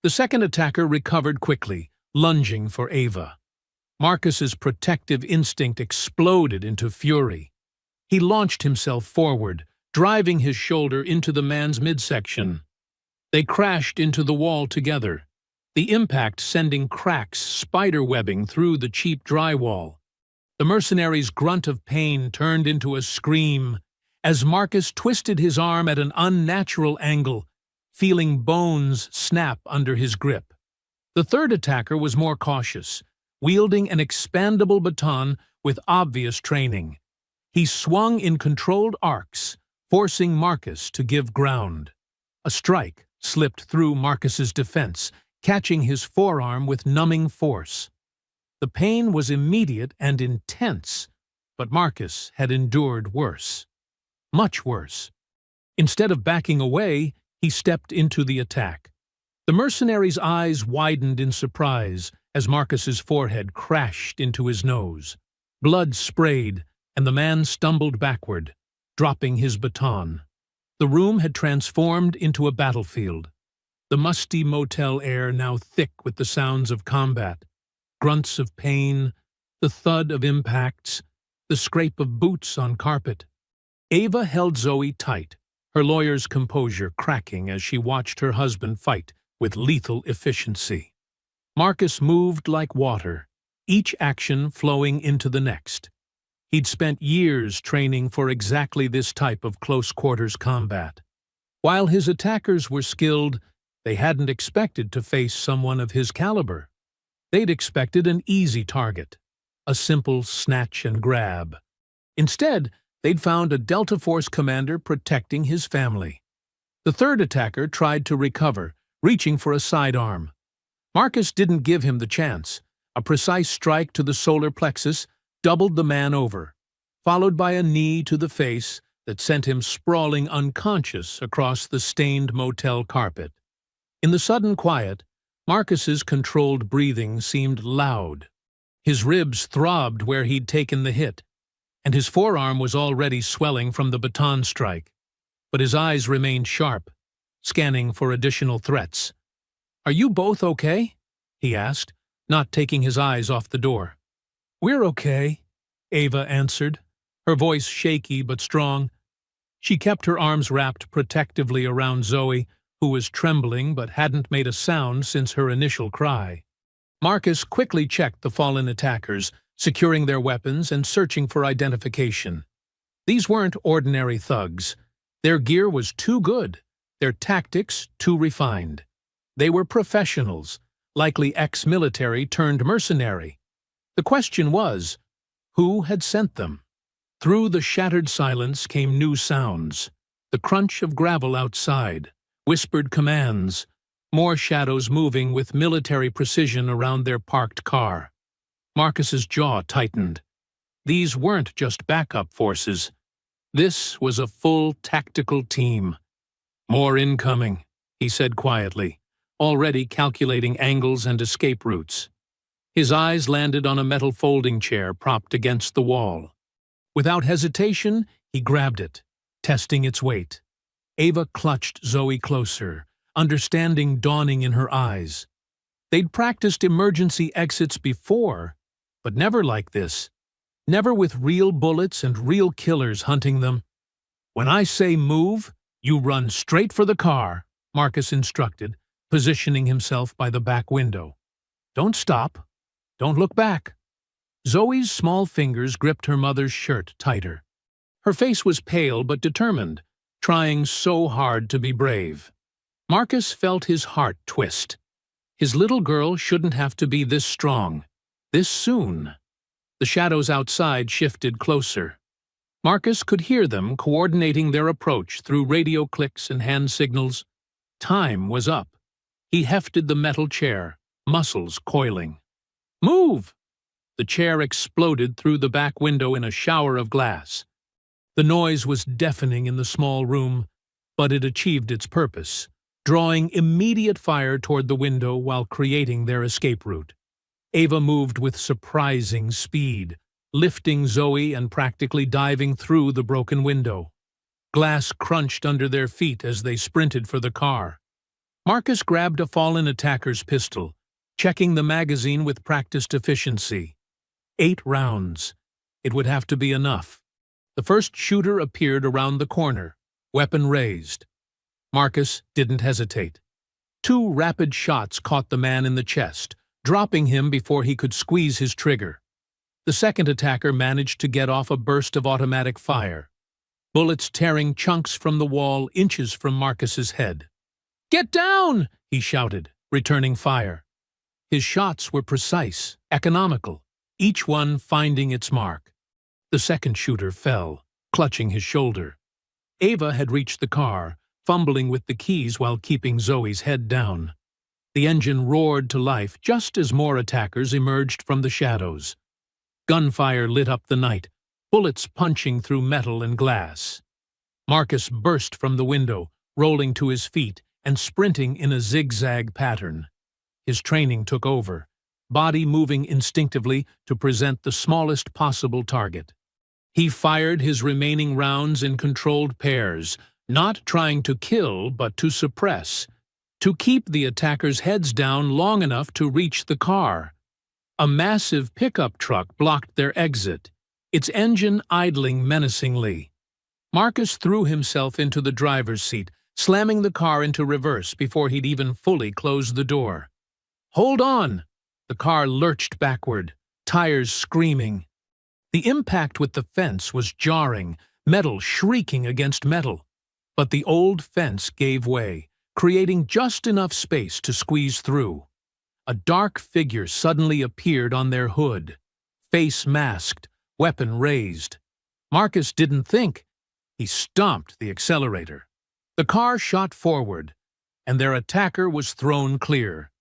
The second attacker recovered quickly, lunging for Ava. Marcus's protective instinct exploded into fury. He launched himself forward, driving his shoulder into the man's midsection. They crashed into the wall together, the impact sending cracks spiderwebbing through the cheap drywall. The mercenary's grunt of pain turned into a scream as Marcus twisted his arm at an unnatural angle, feeling bones snap under his grip. The third attacker was more cautious, wielding an expandable baton with obvious training. He swung in controlled arcs, forcing Marcus to give ground. A strike slipped through Marcus's defense, catching his forearm with numbing force. The pain was immediate and intense, but Marcus had endured worse. Much worse. Instead of backing away, he stepped into the attack. The mercenary's eyes widened in surprise as Marcus's forehead crashed into his nose. Blood sprayed, and the man stumbled backward, dropping his baton. The room had transformed into a battlefield. The musty motel air now thick with the sounds of combat, grunts of pain, the thud of impacts, the scrape of boots on carpet. Ava held Zoe tight, her lawyer's composure cracking as she watched her husband fight with lethal efficiency. Marcus moved like water, each action flowing into the next. He'd spent years training for exactly this type of close-quarters combat. While his attackers were skilled, they hadn't expected to face someone of his caliber. They'd expected an easy target, a simple snatch and grab. Instead, they'd found a Delta Force commander protecting his family. The third attacker tried to recover, reaching for a sidearm. Marcus didn't give him the chance. A precise strike to the solar plexus doubled the man over, followed by a knee to the face that sent him sprawling unconscious across the stained motel carpet. In the sudden quiet, Marcus's controlled breathing seemed loud. His ribs throbbed where he'd taken the hit, and his forearm was already swelling from the baton strike. But his eyes remained sharp, scanning for additional threats. "Are you both okay?" he asked, not taking his eyes off the door. "We're okay," Ava answered, her voice shaky but strong. She kept her arms wrapped protectively around Zoe, who was trembling but hadn't made a sound since her initial cry. Marcus quickly checked the fallen attackers, securing their weapons and searching for identification. These weren't ordinary thugs. Their gear was too good, their tactics too refined. They were professionals, likely ex-military turned mercenary. The question was, who had sent them? Through the shattered silence came new sounds, the crunch of gravel outside, whispered commands, more shadows moving with military precision around their parked car. Marcus's jaw tightened. These weren't just backup forces. This was a full tactical team. "More incoming," he said quietly, already calculating angles and escape routes. His eyes landed on a metal folding chair propped against the wall. Without hesitation, he grabbed it, testing its weight. Ava clutched Zoe closer, understanding dawning in her eyes. They'd practiced emergency exits before, but never like this. Never with real bullets and real killers hunting them. "When I say move, you run straight for the car," Marcus instructed, positioning himself by the back window. "Don't stop. Don't look back." Zoe's small fingers gripped her mother's shirt tighter. Her face was pale but determined, trying so hard to be brave. Marcus felt his heart twist. His little girl shouldn't have to be this strong, this soon. The shadows outside shifted closer. Marcus could hear them coordinating their approach through radio clicks and hand signals. Time was up. He hefted the metal chair, muscles coiling. "Move!" The chair exploded through the back window in a shower of glass. The noise was deafening in the small room, but it achieved its purpose, drawing immediate fire toward the window while creating their escape route. Ava moved with surprising speed, lifting Zoe and practically diving through the broken window. Glass crunched under their feet as they sprinted for the car. Marcus grabbed a fallen attacker's pistol, checking the magazine with practiced efficiency. 8 rounds. It would have to be enough. The first shooter appeared around the corner, weapon raised. Marcus didn't hesitate. 2 rapid shots caught the man in the chest, dropping him before he could squeeze his trigger. The second attacker managed to get off a burst of automatic fire, bullets tearing chunks from the wall inches from Marcus's head. "Get down!" he shouted, returning fire. His shots were precise, economical, each one finding its mark. The second shooter fell, clutching his shoulder. Ava had reached the car, fumbling with the keys while keeping Zoe's head down. The engine roared to life just as more attackers emerged from the shadows. Gunfire lit up the night, bullets punching through metal and glass. Marcus burst from the window, rolling to his feet and sprinting in a zigzag pattern. His training took over, body moving instinctively to present the smallest possible target. He fired his remaining rounds in controlled pairs, not trying to kill but to suppress, to keep the attackers' heads down long enough to reach the car. A massive pickup truck blocked their exit, its engine idling menacingly. Marcus threw himself into the driver's seat, slamming the car into reverse before he'd even fully closed the door. "Hold on!" The car lurched backward, tires screaming. The impact with the fence was jarring, metal shrieking against metal. But the old fence gave way, creating just enough space to squeeze through. A dark figure suddenly appeared on their hood, face masked, weapon raised. Marcus didn't think. He stomped the accelerator. The car shot forward, and their attacker was thrown clear,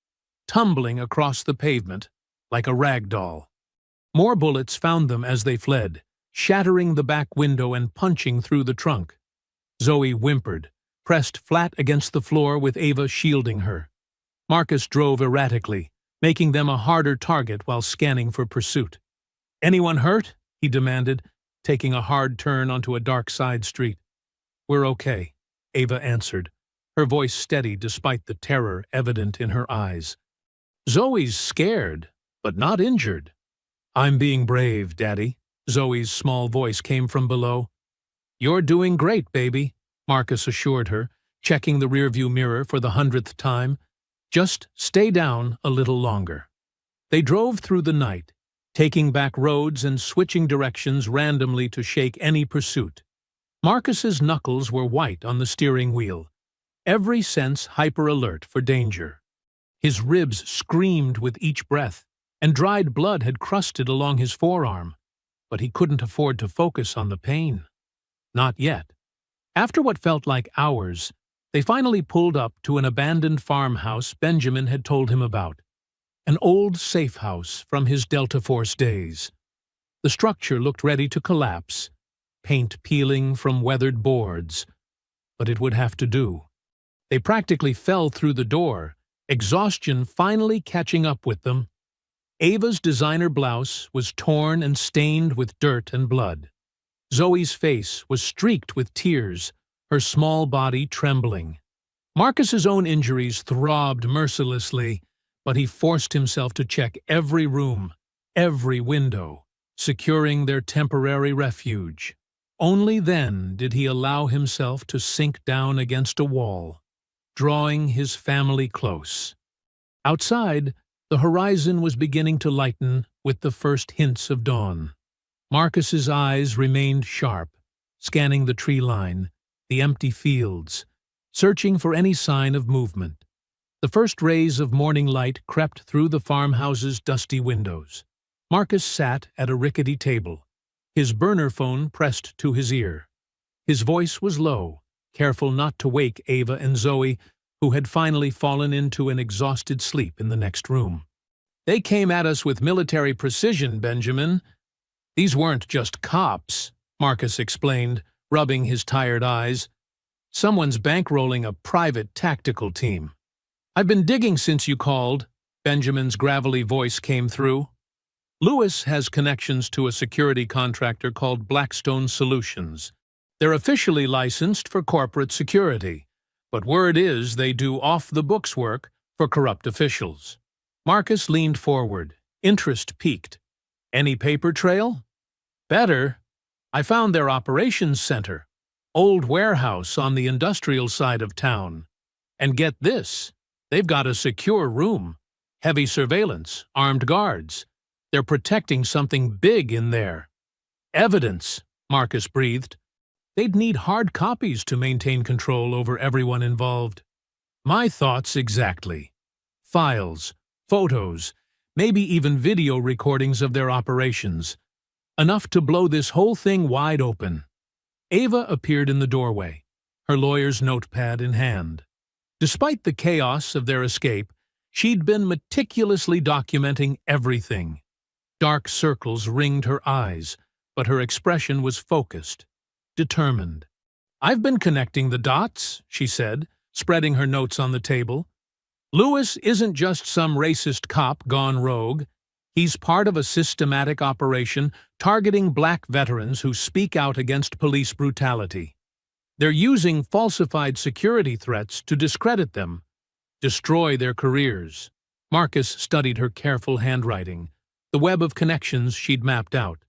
tumbling across the pavement like a rag doll. More bullets found them as they fled, shattering the back window and punching through the trunk. Zoe whimpered, pressed flat against the floor with Ava shielding her. Marcus drove erratically, making them a harder target while scanning for pursuit. "Anyone hurt?" he demanded, taking a hard turn onto a dark side street. "We're okay," Ava answered, her voice steady despite the terror evident in her eyes. "Zoe's scared, but not injured." "I'm being brave, Daddy," Zoe's small voice came from below. "You're doing great, baby," Marcus assured her, checking the rearview mirror for the 100th time. "Just stay down a little longer." They drove through the night, taking back roads and switching directions randomly to shake any pursuit. Marcus's knuckles were white on the steering wheel, every sense hyper-alert for danger. His ribs screamed with each breath, and dried blood had crusted along his forearm, but he couldn't afford to focus on the pain. Not yet. After what felt like hours, they finally pulled up to an abandoned farmhouse Benjamin had told him about. An old safe house from his Delta Force days. The structure looked ready to collapse, paint peeling from weathered boards, but it would have to do. They practically fell through the door, exhaustion finally catching up with them. Ava's designer blouse was torn and stained with dirt and blood. Zoe's face was streaked with tears, her small body trembling. Marcus's own injuries throbbed mercilessly, but he forced himself to check every room, every window, securing their temporary refuge. Only then did he allow himself to sink down against a wall, drawing his family close. Outside, the horizon was beginning to lighten with the first hints of dawn. Marcus's eyes remained sharp, scanning the tree line, the empty fields, searching for any sign of movement. The first rays of morning light crept through the farmhouse's dusty windows. Marcus sat at a rickety table, his burner phone pressed to his ear. His voice was low, careful not to wake Ava and Zoe, who had finally fallen into an exhausted sleep in the next room. "They came at us with military precision, Benjamin. These weren't just cops," Marcus explained, rubbing his tired eyes. "Someone's bankrolling a private tactical team." "I've been digging since you called," Benjamin's gravelly voice came through. "Lewis has connections to a security contractor called Blackstone Solutions. They're officially licensed for corporate security, but word is they do off-the-books work for corrupt officials." Marcus leaned forward, interest piqued. "Any paper trail?" "Better. I found their operations center, old warehouse on the industrial side of town. And get this, they've got a secure room, heavy surveillance, armed guards. They're protecting something big in there." "Evidence," Marcus breathed. "They'd need hard copies to maintain control over everyone involved." "My thoughts exactly. Files, photos, maybe even video recordings of their operations. Enough to blow this whole thing wide open." Ava appeared in the doorway, her lawyer's notepad in hand. Despite the chaos of their escape, she'd been meticulously documenting everything. Dark circles ringed her eyes, but her expression was focused, determined. "I've been connecting the dots," she said, spreading her notes on the table. "Lewis isn't just some racist cop gone rogue. He's part of a systematic operation targeting black veterans who speak out against police brutality. They're using falsified security threats to discredit them, destroy their careers." Marcus studied her careful handwriting, the web of connections she'd mapped out.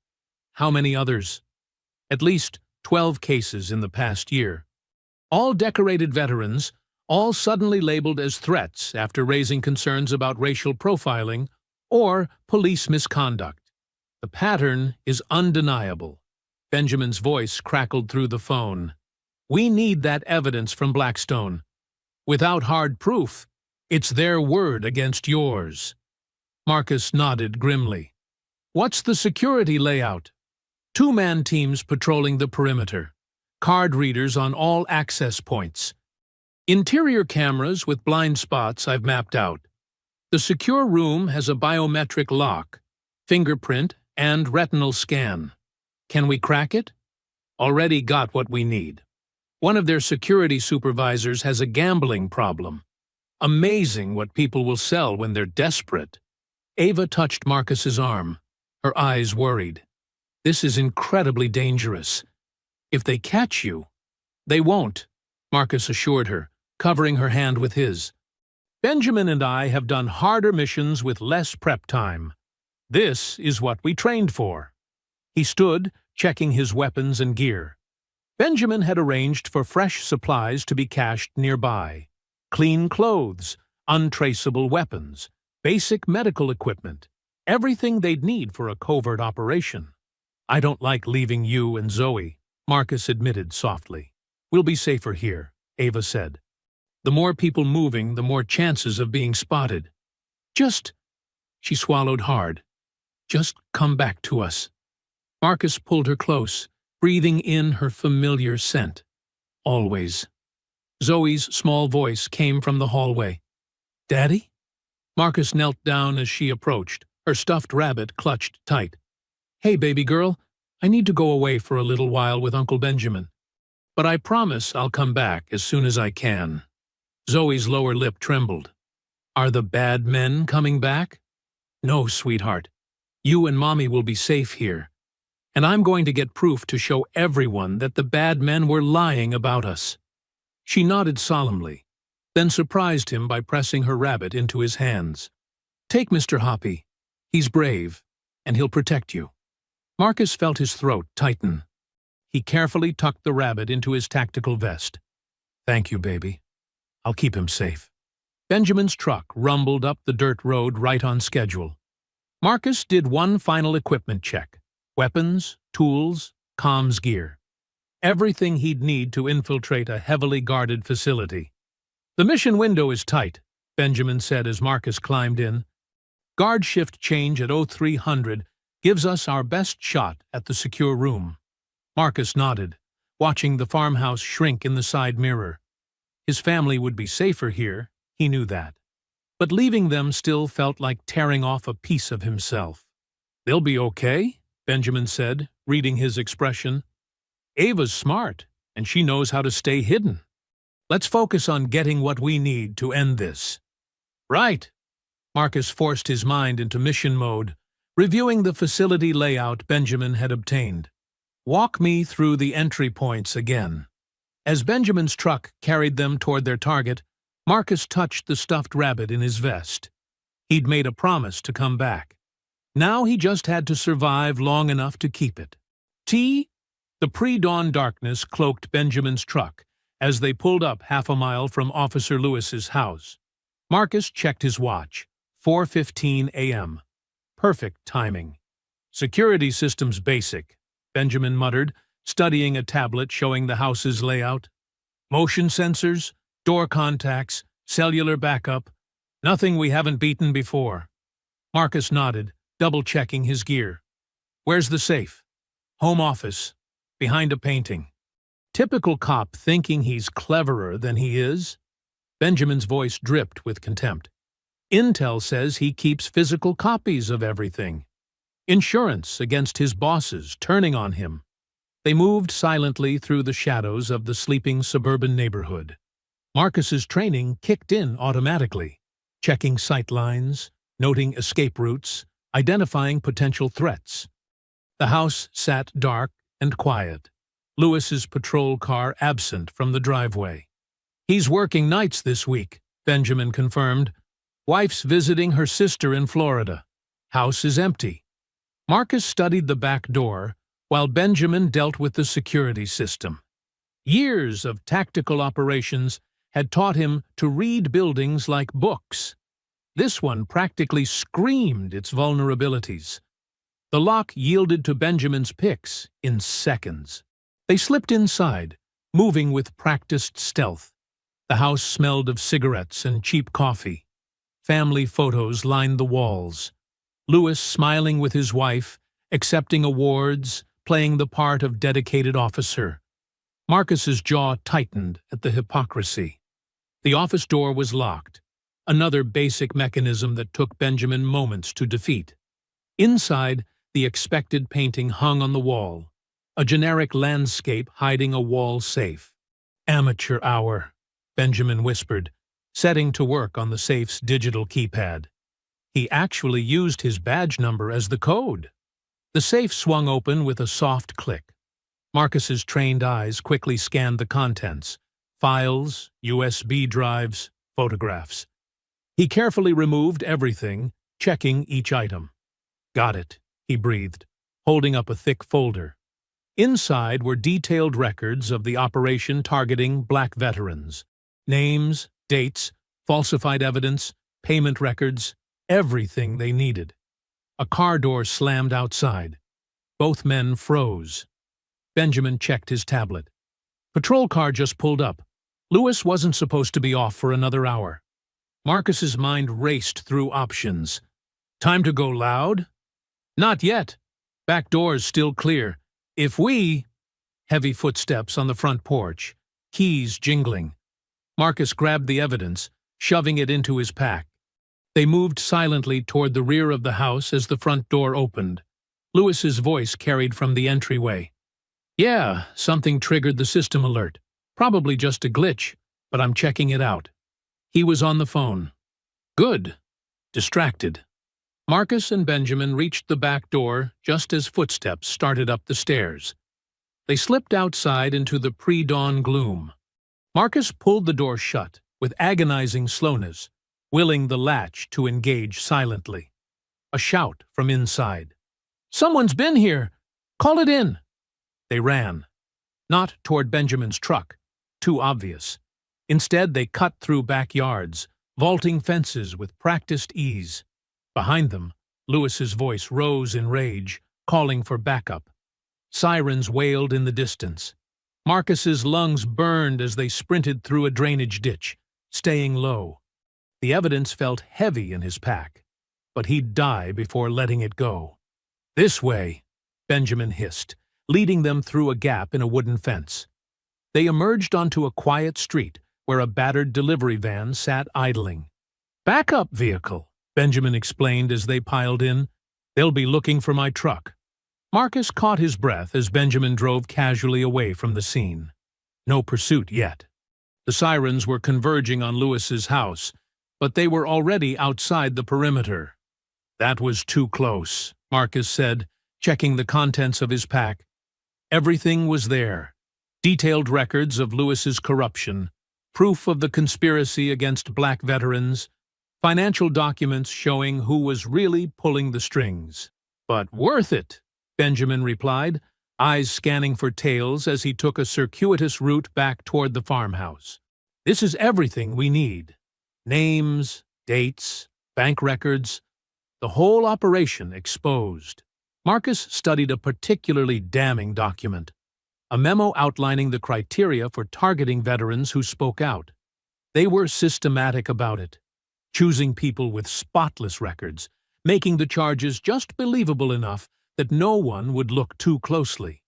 How many others? At least 12 cases in the past year. All decorated veterans, all suddenly labeled as threats after raising concerns about racial profiling or police misconduct. The pattern is undeniable. Benjamin's voice crackled through the phone. "We need that evidence from Blackstone. Without hard proof, it's their word against yours." Marcus nodded grimly. "What's the security layout?" "Two-man teams patrolling the perimeter. Card readers on all access points. Interior cameras with blind spots I've mapped out. The secure room has a biometric lock, fingerprint, and retinal scan. Can we crack it?" "Already got what we need. One of their security supervisors has a gambling problem. Amazing what people will sell when they're desperate." Ava touched Marcus's arm, her eyes worried. This is incredibly dangerous. If they catch you, they won't, Marcus assured her, covering her hand with his. Benjamin and I have done harder missions with less prep time. This is what we trained for. He stood, checking his weapons and gear. Benjamin had arranged for fresh supplies to be cached nearby. Clean clothes, untraceable weapons, basic medical equipment, everything they'd need for a covert operation. I don't like leaving you and Zoe, Marcus admitted softly. We'll be safer here, Ava said. The more people moving, the more chances of being spotted. She swallowed hard. Just come back to us. Marcus pulled her close, breathing in her familiar scent. Always. Zoe's small voice came from the hallway. Daddy? Marcus knelt down as she approached, her stuffed rabbit clutched tight. Hey, baby girl, I need to go away for a little while with Uncle Benjamin. But I promise I'll come back as soon as I can. Zoe's lower lip trembled. Are the bad men coming back? No, sweetheart. You and Mommy will be safe here. And I'm going to get proof to show everyone that the bad men were lying about us. She nodded solemnly, then surprised him by pressing her rabbit into his hands. Take Mr. Hoppy. He's brave, and he'll protect you. Marcus felt his throat tighten. He carefully tucked the rabbit into his tactical vest. Thank you, baby. I'll keep him safe. Benjamin's truck rumbled up the dirt road right on schedule. Marcus did one final equipment check. Weapons, tools, comms gear. Everything he'd need to infiltrate a heavily guarded facility. The mission window is tight, Benjamin said as Marcus climbed in. Guard shift change at 0300 gives us our best shot at the secure room. Marcus nodded, watching the farmhouse shrink in the side mirror. His family would be safer here, he knew that. But leaving them still felt like tearing off a piece of himself. They'll be okay, Benjamin said, reading his expression. Ava's smart, and she knows how to stay hidden. Let's focus on getting what we need to end this. Right. Marcus forced his mind into mission mode, reviewing the facility layout Benjamin had obtained. Walk me through the entry points again. As Benjamin's truck carried them toward their target, Marcus touched the stuffed rabbit in his vest. He'd made a promise to come back. Now he just had to survive long enough to keep it. The pre-dawn darkness cloaked Benjamin's truck as they pulled up half a mile from Officer Lewis's house. Marcus checked his watch. 4:15 a.m. Perfect timing. Security systems basic, Benjamin muttered, studying a tablet showing the house's layout. Motion sensors, door contacts, cellular backup. Nothing we haven't beaten before. Marcus nodded, double-checking his gear. Where's the safe? Home office. Behind a painting. Typical cop thinking he's cleverer than he is? Benjamin's voice dripped with contempt. Intel says he keeps physical copies of everything. Insurance against his bosses turning on him. They moved silently through the shadows of the sleeping suburban neighborhood. Marcus's training kicked in automatically, checking sight lines, noting escape routes, identifying potential threats. The house sat dark and quiet, Lewis's patrol car absent from the driveway. He's working nights this week, Benjamin confirmed. Wife's visiting her sister in Florida. House is empty. Marcus studied the back door, while Benjamin dealt with the security system. Years of tactical operations had taught him to read buildings like books. This one practically screamed its vulnerabilities. The lock yielded to Benjamin's picks in seconds. They slipped inside, moving with practiced stealth. The house smelled of cigarettes and cheap coffee. Family photos lined the walls. Lewis smiling with his wife, accepting awards, playing the part of dedicated officer. Marcus's jaw tightened at the hypocrisy. The office door was locked, another basic mechanism that took Benjamin moments to defeat. Inside, the expected painting hung on the wall, a generic landscape hiding a wall safe. Amateur hour, Benjamin whispered, setting to work on the safe's digital keypad. He actually used his badge number as the code. The safe swung open with a soft click. Marcus's trained eyes quickly scanned the contents: files, USB drives, photographs. He carefully removed everything, checking each item. "Got it," he breathed, holding up a thick folder. Inside were detailed records of the operation targeting black veterans. Names, dates, falsified evidence, payment records, everything they needed. A car door slammed outside. Both men froze. Benjamin checked his tablet. Patrol car just pulled up. Lewis wasn't supposed to be off for another hour. Marcus's mind raced through options. Time to go loud? Not yet. Back door's still clear. If we... Heavy footsteps on the front porch, keys jingling. Marcus grabbed the evidence, shoving it into his pack. They moved silently toward the rear of the house as the front door opened. Lewis's voice carried from the entryway. "Yeah, something triggered the system alert. Probably just a glitch, but I'm checking it out." He was on the phone. "Good." Distracted. Marcus and Benjamin reached the back door just as footsteps started up the stairs. They slipped outside into the pre-dawn gloom. Marcus pulled the door shut with agonizing slowness, willing the latch to engage silently. A shout from inside. "Someone's been here! Call it in!" They ran. Not toward Benjamin's truck. Too obvious. Instead, they cut through backyards, vaulting fences with practiced ease. Behind them, Lewis's voice rose in rage, calling for backup. Sirens wailed in the distance. Marcus's lungs burned as they sprinted through a drainage ditch, staying low. The evidence felt heavy in his pack, but he'd die before letting it go. "This way," Benjamin hissed, leading them through a gap in a wooden fence. They emerged onto a quiet street where a battered delivery van sat idling. "Backup vehicle," Benjamin explained as they piled in. "They'll be looking for my truck." Marcus caught his breath as Benjamin drove casually away from the scene. No pursuit yet. The sirens were converging on Lewis's house, but they were already outside the perimeter. "That was too close," Marcus said, checking the contents of his pack. Everything was there. Detailed records of Lewis's corruption, proof of the conspiracy against black veterans, financial documents showing who was really pulling the strings. "But worth it," Benjamin replied, eyes scanning for tails as he took a circuitous route back toward the farmhouse. "This is everything we need. Names, dates, bank records, the whole operation exposed." Marcus studied a particularly damning document, a memo outlining the criteria for targeting veterans who spoke out. They were systematic about it, choosing people with spotless records, making the charges just believable enough that no one would look too closely.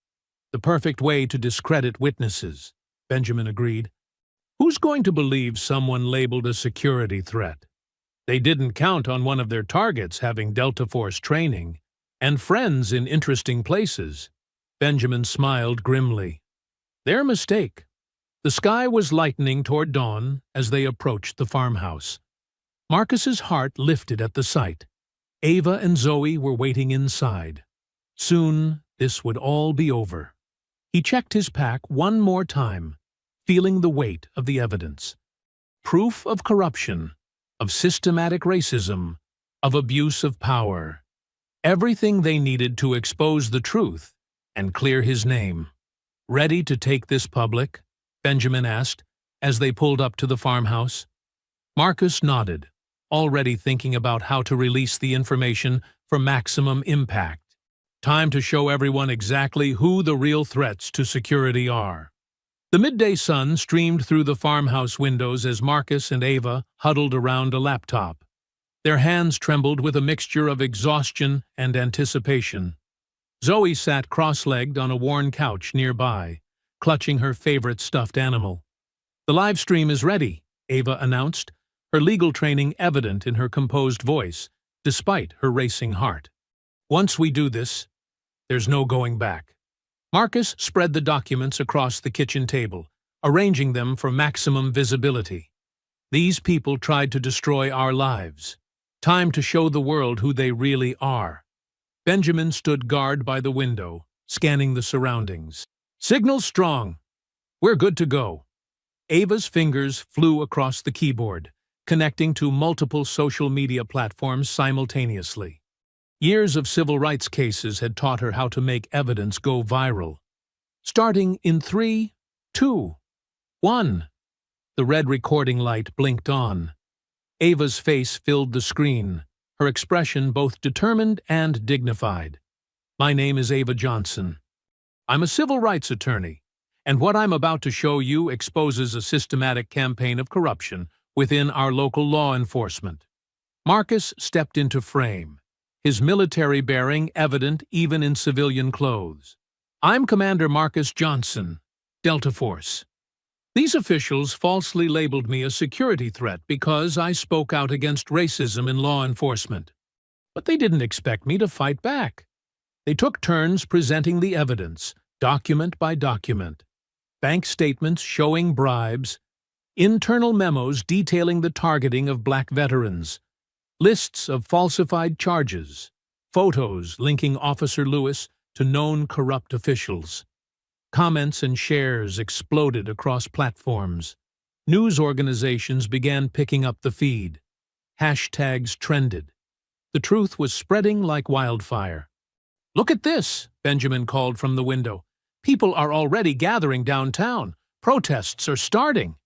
The perfect way to discredit witnesses, Benjamin agreed. Who's going to believe someone labeled a security threat? They didn't count on one of their targets having Delta Force training and friends in interesting places. Benjamin smiled grimly. Their mistake. The sky was lightening toward dawn as they approached the farmhouse. Marcus's heart lifted at the sight. Ava and Zoe were waiting inside. Soon, this would all be over. He checked his pack one more time, feeling the weight of the evidence. Proof of corruption, of systematic racism, of abuse of power. Everything they needed to expose the truth and clear his name. "Ready to take this public?" Benjamin asked, as they pulled up to the farmhouse. Marcus nodded, already thinking about how to release the information for maximum impact. Time to show everyone exactly who the real threats to security are. The midday sun streamed through the farmhouse windows as Marcus and Ava huddled around a laptop. Their hands trembled with a mixture of exhaustion and anticipation. Zoe sat cross-legged on a worn couch nearby, clutching her favorite stuffed animal. "The live stream is ready," Ava announced, her legal training evident in her composed voice, despite her racing heart. "Once we do this, there's no going back." Marcus spread the documents across the kitchen table, arranging them for maximum visibility. "These people tried to destroy our lives. Time to show the world who they really are." Benjamin stood guard by the window, scanning the surroundings. "Signal strong. We're good to go." Ava's fingers flew across the keyboard, connecting to multiple social media platforms simultaneously. Years of civil rights cases had taught her how to make evidence go viral. Starting in 3, 2, 1. The red recording light blinked on. Ava's face filled the screen, her expression both determined and dignified. "My name is Ava Johnson. I'm a civil rights attorney, and what I'm about to show you exposes a systematic campaign of corruption within our local law enforcement." Marcus stepped into frame, his military bearing evident even in civilian clothes. "I'm Commander Marcus Johnson, Delta Force. These officials falsely labeled me a security threat because I spoke out against racism in law enforcement. But they didn't expect me to fight back. They took turns presenting the evidence, document by document. Bank statements showing bribes, internal memos detailing the targeting of black veterans, lists of falsified charges, photos linking Officer Lewis to known corrupt officials. Comments and shares exploded across platforms. News organizations began picking up the feed. Hashtags trended. The truth was spreading like wildfire. "Look at this," Benjamin called from the window. "People are already gathering downtown. Protests are starting."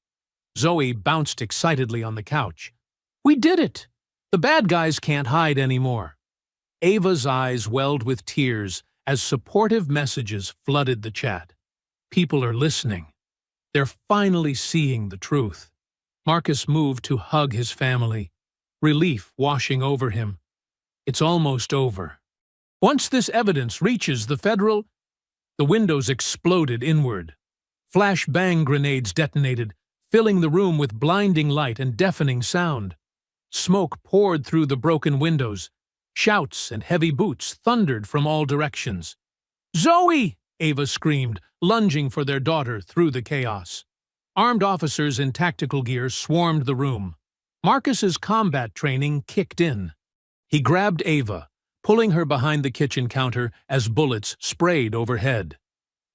Zoe bounced excitedly on the couch. "We did it! The bad guys can't hide anymore." Ava's eyes welled with tears as supportive messages flooded the chat. People are listening. They're finally seeing the truth. Marcus moved to hug his family, relief washing over him. It's almost over. Once this evidence reaches the federal... The windows exploded inward. Flash-bang grenades detonated, filling the room with blinding light and deafening sound. Smoke poured through the broken windows. Shouts and heavy boots thundered from all directions. "Zoe!" Ava screamed, lunging for their daughter through the chaos. Armed officers in tactical gear swarmed the room. Marcus's combat training kicked in. He grabbed Ava, pulling her behind the kitchen counter as bullets sprayed overhead.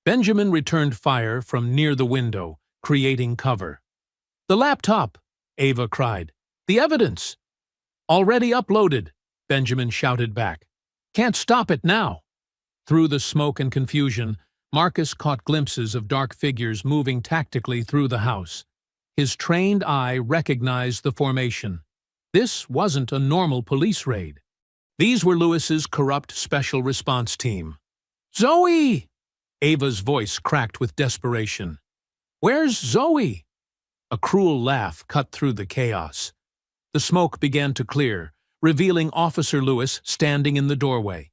Benjamin returned fire from near the window, creating cover. "The laptop!" Ava cried. "The evidence!" "Already uploaded," Benjamin shouted back. "Can't stop it now." Through the smoke and confusion, Marcus caught glimpses of dark figures moving tactically through the house. His trained eye recognized the formation. This wasn't a normal police raid. These were Lewis's corrupt special response team. "Zoe!" Ava's voice cracked with desperation. "Where's Zoe?" A cruel laugh cut through the chaos. The smoke began to clear, revealing Officer Lewis standing in the doorway.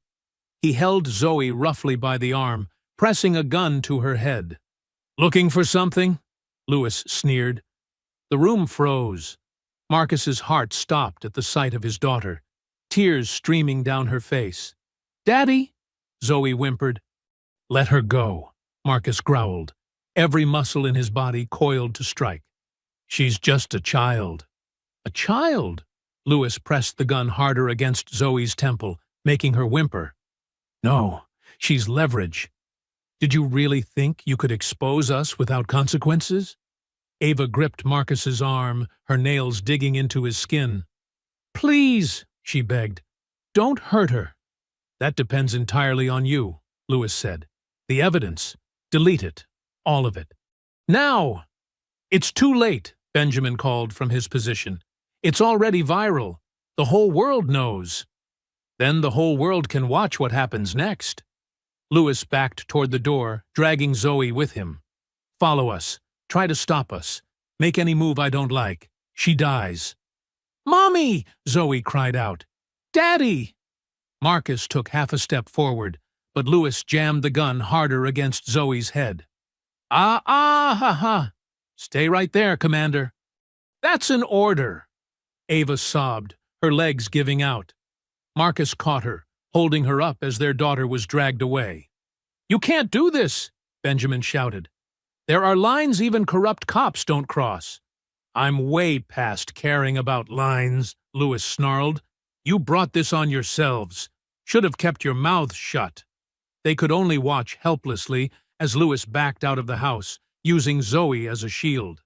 He held Zoe roughly by the arm, pressing a gun to her head. "Looking for something?" Lewis sneered. The room froze. Marcus's heart stopped at the sight of his daughter, tears streaming down her face. "Daddy," Zoe whimpered. "Let her go," Marcus growled, every muscle in his body coiled to strike. "She's just a child." "A child?" Lewis pressed the gun harder against Zoe's temple, making her whimper. "No, she's leverage. Did you really think you could expose us without consequences?" Ava gripped Marcus's arm, her nails digging into his skin. "Please," she begged, "don't hurt her." "That depends entirely on you," Lewis said. "The evidence, delete it, all of it. Now!" "It's too late," Benjamin called from his position. "It's already viral. The whole world knows." "Then the whole world can watch what happens next." Lewis backed toward the door, dragging Zoe with him. "Follow us. Try to stop us. Make any move I don't like. She dies." "Mommy!" Zoe cried out. "Daddy!" Marcus took half a step forward, but Lewis jammed the gun harder against Zoe's head. Ha! Stay right there, Commander." "That's an order." Ava sobbed, her legs giving out. Marcus caught her, holding her up as their daughter was dragged away. "You can't do this," Benjamin shouted. "There are lines even corrupt cops don't cross." "I'm way past caring about lines," Lewis snarled. "You brought this on yourselves. Should have kept your mouth shut. They could only watch helplessly as Lewis backed out of the house, using Zoe as a shield.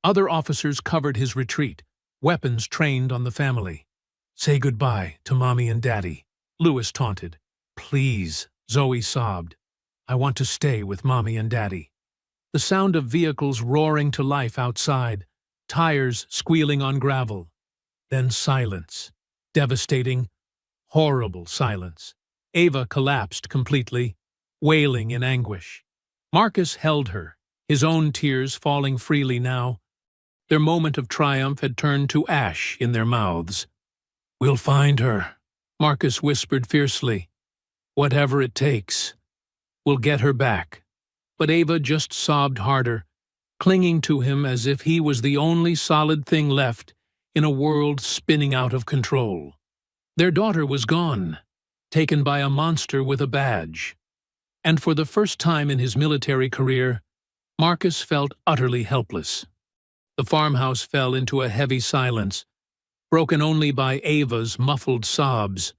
Other officers covered his retreat, weapons trained on the family. "Say goodbye to Mommy and Daddy," Lewis taunted. "Please," Zoe sobbed. "I want to stay with Mommy and Daddy." The sound of vehicles roaring to life outside, tires squealing on gravel. Then silence. Devastating, horrible silence. Ava collapsed completely, wailing in anguish. Marcus held her, his own tears falling freely now. Their moment of triumph had turned to ash in their mouths. "We'll find her," Marcus whispered fiercely. "Whatever it takes. We'll get her back." But Ava just sobbed harder, clinging to him as if he was the only solid thing left in a world spinning out of control. Their daughter was gone, taken by a monster with a badge. And for the first time in his military career, Marcus felt utterly helpless. The farmhouse fell into a heavy silence, broken only by Ava's muffled sobs.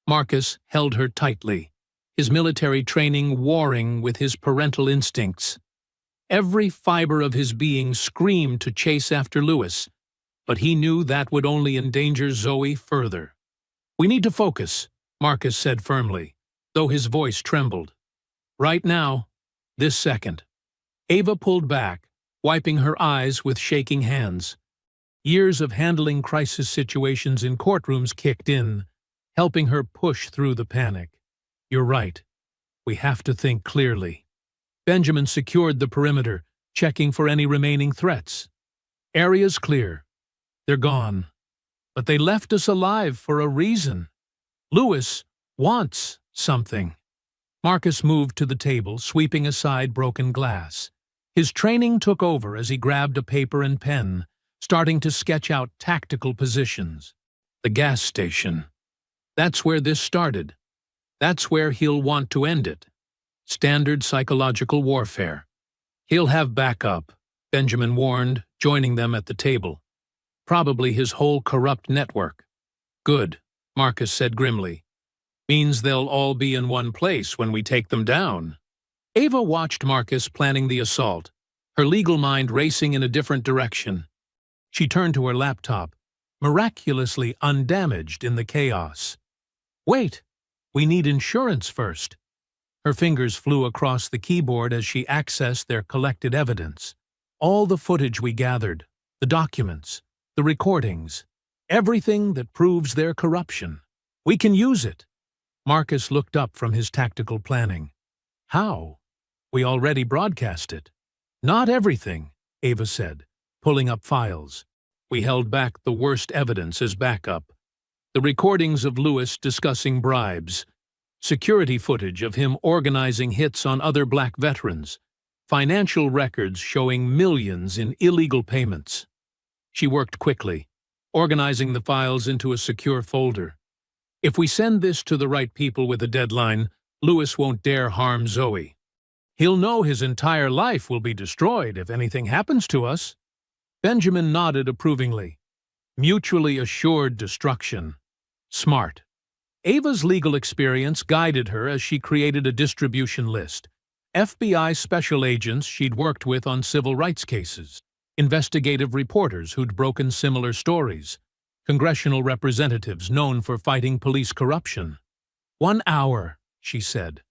Marcus held her tightly, his military training warring with his parental instincts. Every fiber of his being screamed to chase after Lewis, but he knew that would only endanger Zoe further. "We need to focus," Marcus said firmly, though his voice trembled. "Right now, this second." Ava pulled back, wiping her eyes with shaking hands. Years of handling crisis situations in courtrooms kicked in, helping her push through the panic. "You're right. We have to think clearly." Benjamin secured the perimeter, checking for any remaining threats. "Area's clear. They're gone. But they left us alive for a reason. Lewis wants something." Marcus moved to the table, sweeping aside broken glass. His training took over as he grabbed a paper and pen, starting to sketch out tactical positions. The gas station. That's where this started. That's where he'll want to end it. Standard psychological warfare. "He'll have backup," Benjamin warned, joining them at the table. "Probably his whole corrupt network." "Good," Marcus said grimly. "Means they'll all be in one place when we take them down." Ava watched Marcus planning the assault, her legal mind racing in a different direction. She turned to her laptop, miraculously undamaged in the chaos. "Wait, we need insurance first." Her fingers flew across the keyboard as she accessed their collected evidence. All the footage we gathered, the documents, the recordings, everything that proves their corruption. We can use it. Marcus looked up from his tactical planning. "How?" "We already broadcast it." "Not everything," Ava said, pulling up files. "We held back the worst evidence as backup. The recordings of Lewis discussing bribes, security footage of him organizing hits on other black veterans, financial records showing millions in illegal payments." She worked quickly, organizing the files into a secure folder. "If we send this to the right people with a deadline, Lewis won't dare harm Zoe. He'll know his entire life will be destroyed if anything happens to us." Benjamin nodded approvingly. Mutually assured destruction. Smart. Ava's legal experience guided her as she created a distribution list. FBI special agents she'd worked with on civil rights cases, investigative reporters who'd broken similar stories, congressional representatives known for fighting police corruption. 1 hour, she said,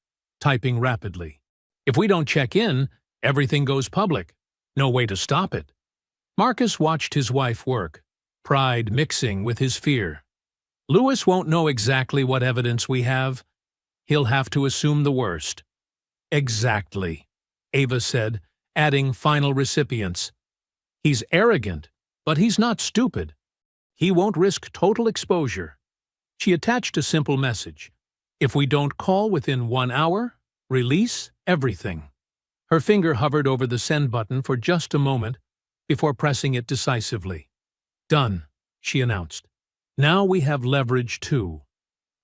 typing rapidly. "If we don't check in, everything goes public. No way to stop it." Marcus watched his wife work, pride mixing with his fear. "Lewis won't know exactly what evidence we have. He'll have to assume the worst." "Exactly," Ava said, adding final recipients. "He's arrogant, but he's not stupid. He won't risk total exposure." She attached a simple message. "If we don't call within 1 hour, release everything." Her finger hovered over the send button for just a moment before pressing it decisively. "Done," she announced. "Now we have leverage too."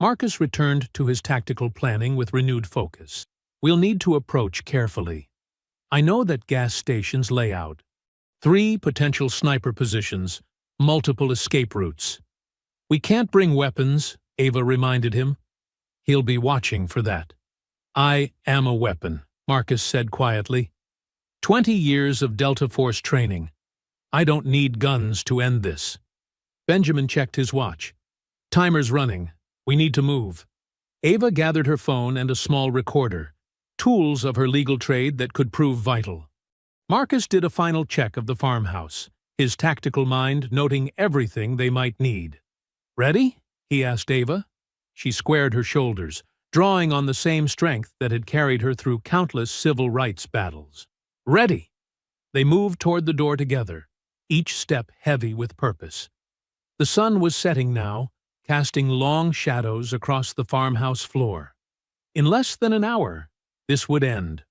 Marcus returned to his tactical planning with renewed focus. "We'll need to approach carefully. I know that gas station's layout. 3 potential sniper positions, multiple escape routes. We can't bring weapons," Ava reminded him. He'll be watching for that. I am a weapon, Marcus said quietly. 20 years of Delta Force training. I don't need guns to end this. Benjamin checked his watch. Timer's running. We need to move. Ava gathered her phone and a small recorder, tools of her legal trade that could prove vital. Marcus did a final check of the farmhouse, his tactical mind noting everything they might need. Ready? He asked Ava. She squared her shoulders, drawing on the same strength that had carried her through countless civil rights battles. Ready! They moved toward the door together, each step heavy with purpose. The sun was setting now, casting long shadows across the farmhouse floor. In less than an hour, this would end,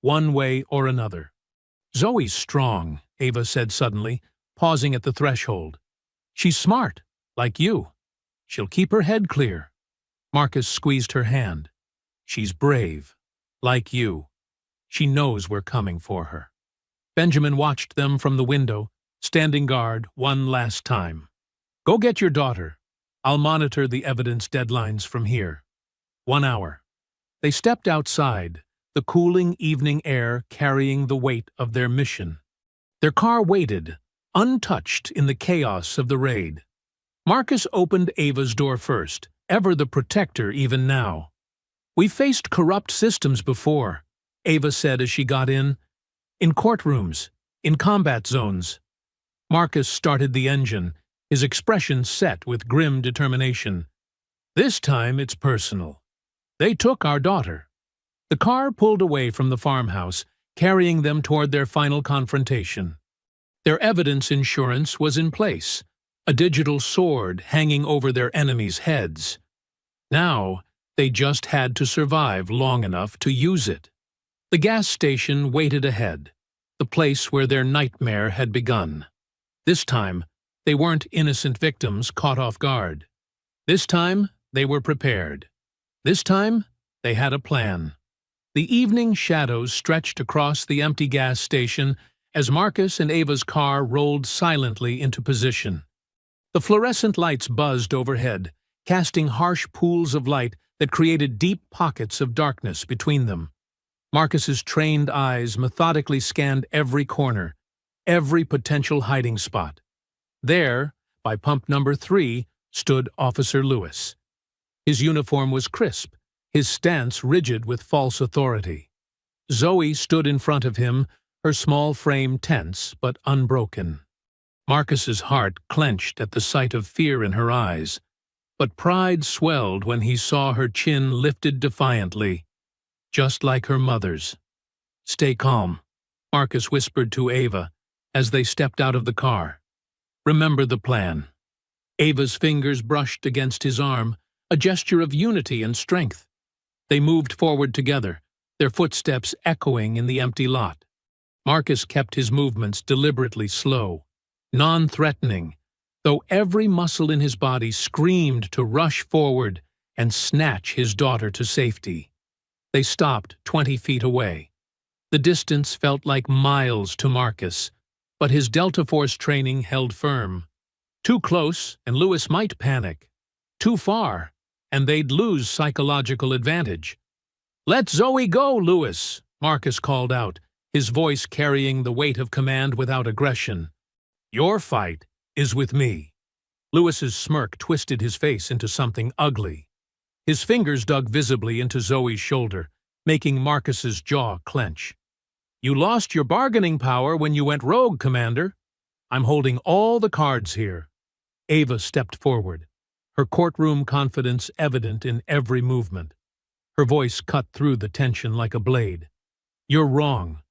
one way or another. Zoe's strong, Ava said suddenly, pausing at the threshold. She's smart, like you. She'll keep her head clear. Marcus squeezed her hand. She's brave, like you. She knows we're coming for her. Benjamin watched them from the window, standing guard one last time. Go get your daughter. I'll monitor the evidence deadlines from here. 1 hour. They stepped outside, the cooling evening air carrying the weight of their mission. Their car waited, untouched in the chaos of the raid. Marcus opened Ava's door first, ever the protector even now. We've faced corrupt systems before, Ava said as she got in courtrooms, in combat zones. Marcus started the engine, his expression set with grim determination. This time it's personal. They took our daughter. The car pulled away from the farmhouse, carrying them toward their final confrontation. Their evidence insurance was in place, a digital sword hanging over their enemies' heads. Now, they just had to survive long enough to use it. The gas station waited ahead, the place where their nightmare had begun. This time, they weren't innocent victims caught off guard. This time, they were prepared. This time, they had a plan. The evening shadows stretched across the empty gas station as Marcus and Ava's car rolled silently into position. The fluorescent lights buzzed overhead, casting harsh pools of light that created deep pockets of darkness between them. Marcus's trained eyes methodically scanned every corner, every potential hiding spot. There, by pump number 3, stood Officer Lewis. His uniform was crisp, his stance rigid with false authority. Zoe stood in front of him, her small frame tense but unbroken. Marcus's heart clenched at the sight of fear in her eyes, but pride swelled when he saw her chin lifted defiantly, just like her mother's. Stay calm, Marcus whispered to Ava as they stepped out of the car. Remember the plan. Ava's fingers brushed against his arm, a gesture of unity and strength. They moved forward together, their footsteps echoing in the empty lot. Marcus kept his movements deliberately slow, non-threatening, though every muscle in his body screamed to rush forward and snatch his daughter to safety. They stopped 20 feet away. The distance felt like miles to Marcus, but his Delta Force training held firm. Too close, and Lewis might panic. Too far, and they'd lose psychological advantage. "Let Zoe go, Lewis," Marcus called out, his voice carrying the weight of command without aggression. "Your fight is with me." Lewis's smirk twisted his face into something ugly. His fingers dug visibly into Zoe's shoulder, making Marcus's jaw clench. "You lost your bargaining power when you went rogue, Commander. I'm holding all the cards here." Ava stepped forward, her courtroom confidence evident in every movement. Her voice cut through the tension like a blade. "You're wrong.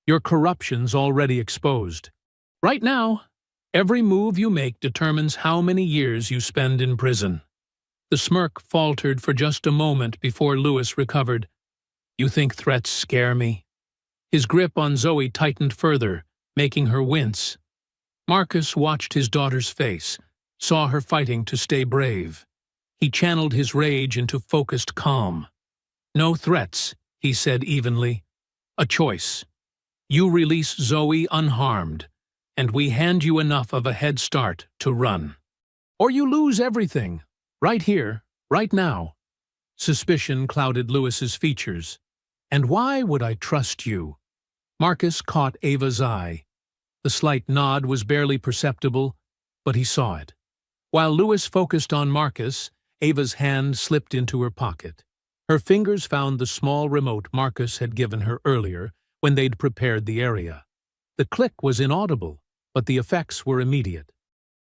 Your corruption's already exposed. Right now, every move you make determines how many years you spend in prison." The smirk faltered for just a moment before Lewis recovered. "You think threats scare me?" His grip on Zoe tightened further, making her wince. Marcus watched his daughter's face, saw her fighting to stay brave. He channeled his rage into focused calm. "No threats," he said evenly. "A choice. You release Zoe unharmed, and we hand you enough of a head start to run. Or you lose everything, right here, right now." Suspicion clouded Lewis's features. "And why would I trust you?" Marcus caught Ava's eye. The slight nod was barely perceptible, but he saw it. While Lewis focused on Marcus, Ava's hand slipped into her pocket. Her fingers found the small remote Marcus had given her earlier when they'd prepared the area. The click was inaudible, but the effects were immediate.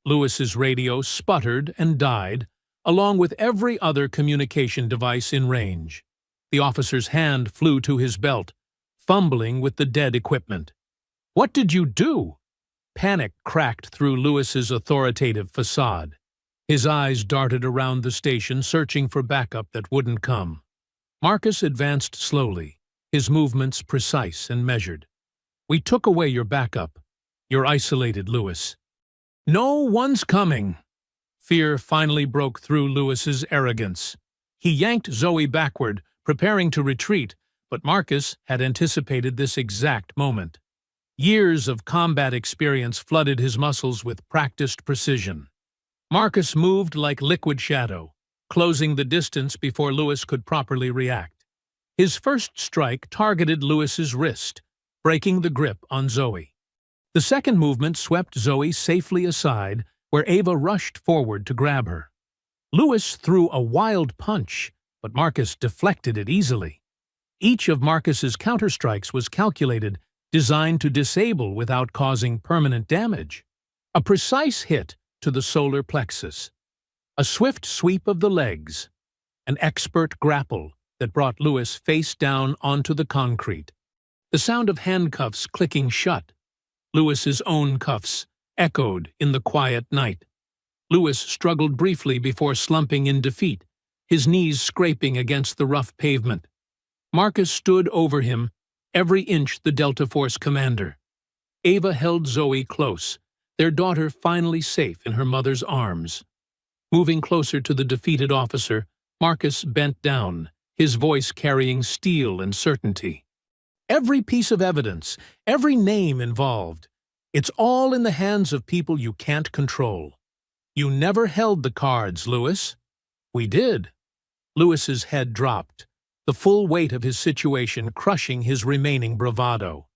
Lewis's radio sputtered and died, along with every other communication device in range. The officer's hand flew to his belt, fumbling with the dead equipment. "What did you do?" Panic cracked through Lewis's authoritative facade. His eyes darted around the station, searching for backup that wouldn't come. Marcus advanced slowly, his movements precise and measured. "We took away your backup. You're isolated, Lewis." "No one's coming." Fear finally broke through Lewis's arrogance. He yanked Zoe backward, preparing to retreat, but Marcus had anticipated this exact moment. Years of combat experience flooded his muscles with practiced precision. Marcus moved like liquid shadow, closing the distance before Lewis could properly react. His first strike targeted Lewis's wrist, breaking the grip on Zoe. The second movement swept Zoe safely aside, where Ava rushed forward to grab her. Lewis threw a wild punch, but Marcus deflected it easily. Each of Marcus's counterstrikes was calculated, designed to disable without causing permanent damage. A precise hit to the solar plexus, a swift sweep of the legs, an expert grapple that brought Lewis face down onto the concrete. The sound of handcuffs clicking shut, Lewis's own cuffs, echoed in the quiet night. Lewis struggled briefly before slumping in defeat, his knees scraping against the rough pavement. Marcus stood over him, every inch the Delta Force commander. Ava held Zoe close, their daughter finally safe in her mother's arms. Moving closer to the defeated officer, Marcus bent down, his voice carrying steel and certainty. "Every piece of evidence, every name involved. It's all in the hands of people you can't control. You never held the cards, Lewis." "We did." Lewis's head dropped, the full weight of his situation crushing his remaining bravado.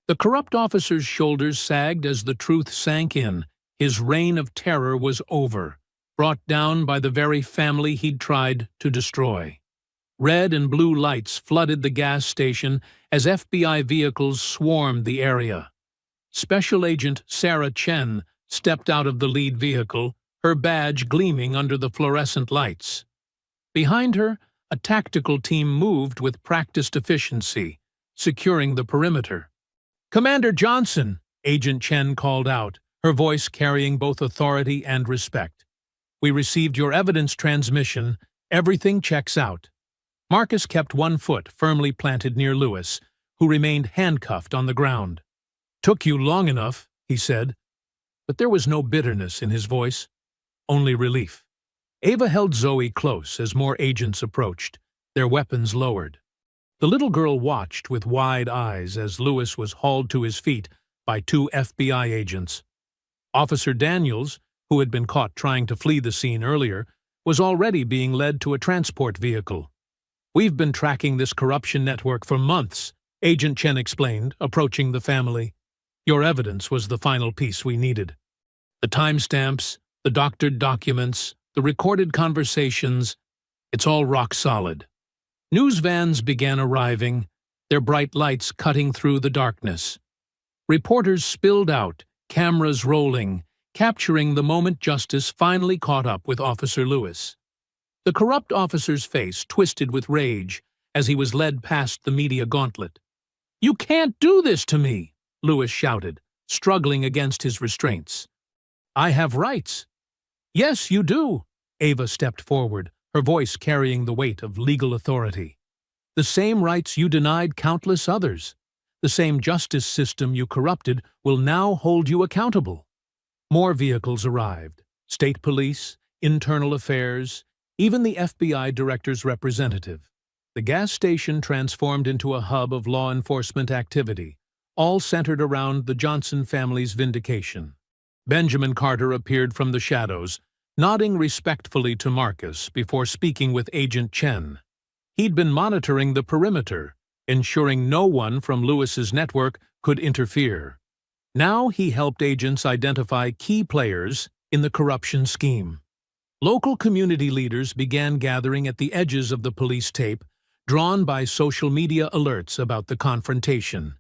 The corrupt officer's shoulders sagged as the truth sank in. His reign of terror was over, brought down by the very family he'd tried to destroy. Red and blue lights flooded the gas station as FBI vehicles swarmed the area. Special Agent Sarah Chen stepped out of the lead vehicle, her badge gleaming under the fluorescent lights. Behind her, a tactical team moved with practiced efficiency, securing the perimeter. "Commander Johnson," Agent Chen called out, her voice carrying both authority and respect. "We received your evidence transmission. Everything checks out." Marcus kept one foot firmly planted near Lewis, who remained handcuffed on the ground. "Took you long enough," he said. But there was no bitterness in his voice, only relief. Ava held Zoe close as more agents approached, their weapons lowered. The little girl watched with wide eyes as Lewis was hauled to his feet by 2 FBI agents. Officer Daniels, who had been caught trying to flee the scene earlier, was already being led to a transport vehicle. "We've been tracking this corruption network for months," Agent Chen explained, approaching the family. "Your evidence was the final piece we needed. The timestamps, the doctored documents, the recorded conversations, it's all rock solid." News vans began arriving, their bright lights cutting through the darkness. Reporters spilled out, cameras rolling, capturing the moment justice finally caught up with Officer Lewis. The corrupt officer's face twisted with rage as he was led past the media gauntlet. "You can't do this to me!" Lewis shouted, struggling against his restraints. "I have rights." "Yes, you do." Ava stepped forward, her voice carrying the weight of legal authority. "The same rights you denied countless others. The same justice system you corrupted will now hold you accountable." More vehicles arrived. State police, internal affairs, even the FBI director's representative. The gas station transformed into a hub of law enforcement activity, all centered around the Johnson family's vindication. Benjamin Carter appeared from the shadows, nodding respectfully to Marcus before speaking with Agent Chen. He'd been monitoring the perimeter, ensuring no one from Lewis's network could interfere. Now he helped agents identify key players in the corruption scheme. Local community leaders began gathering at the edges of the police tape, drawn by social media alerts about the confrontation.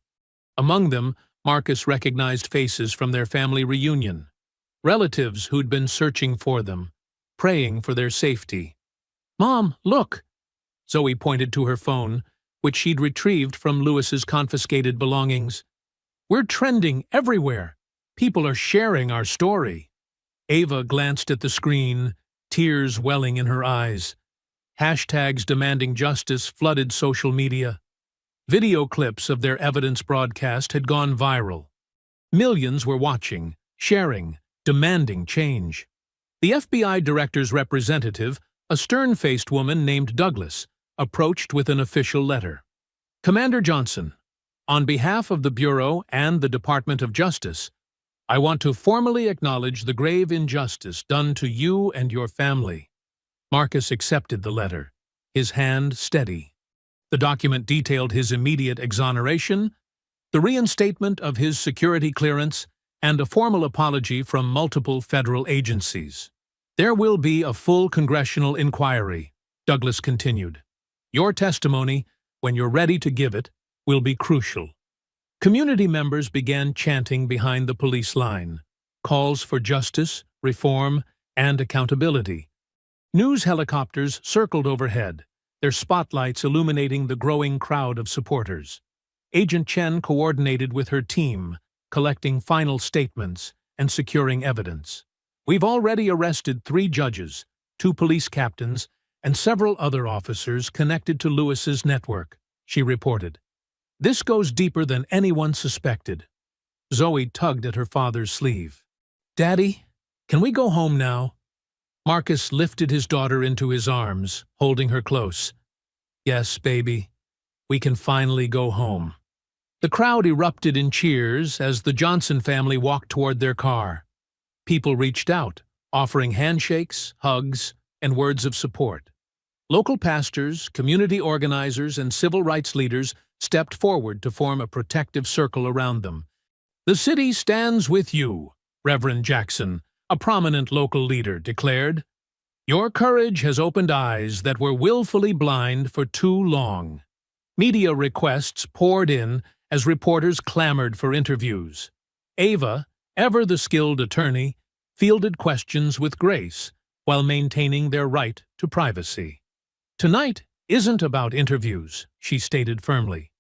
Among them, Marcus recognized faces from their family reunion, relatives who'd been searching for them, praying for their safety. "Mom, look!" Zoe pointed to her phone, which she'd retrieved from Lewis's confiscated belongings. "We're trending everywhere. People are sharing our story." Ava glanced at the screen, tears welling in her eyes. Hashtags demanding justice flooded social media. Video clips of their evidence broadcast had gone viral. Millions were watching, sharing, demanding change. The FBI director's representative, a stern-faced woman named Douglas, approached with an official letter. "Commander Johnson, on behalf of the Bureau and the Department of Justice, I want to formally acknowledge the grave injustice done to you and your family." Marcus accepted the letter, his hand steady. The document detailed his immediate exoneration, the reinstatement of his security clearance, and a formal apology from multiple federal agencies. "There will be a full congressional inquiry," Douglas continued. "Your testimony, when you're ready to give it, will be crucial." Community members began chanting behind the police line, calls for justice, reform, and accountability. News helicopters circled overhead, their spotlights illuminating the growing crowd of supporters. Agent Chen coordinated with her team, collecting final statements and securing evidence. "We've already arrested 3 judges, 2 police captains, and several other officers connected to Lewis's network," she reported. "This goes deeper than anyone suspected." Zoe tugged at her father's sleeve. "Daddy, can we go home now?" Marcus lifted his daughter into his arms, holding her close. "Yes, baby, we can finally go home." The crowd erupted in cheers as the Johnson family walked toward their car. People reached out, offering handshakes, hugs, and words of support. Local pastors, community organizers, and civil rights leaders stepped forward to form a protective circle around them. "The city stands with you," Reverend Jackson, a prominent local leader, declared. "Your courage has opened eyes that were willfully blind for too long." Media requests poured in as reporters clamored for interviews. Ava, ever the skilled attorney, fielded questions with grace while maintaining their right to privacy. "Tonight isn't about interviews," she stated firmly.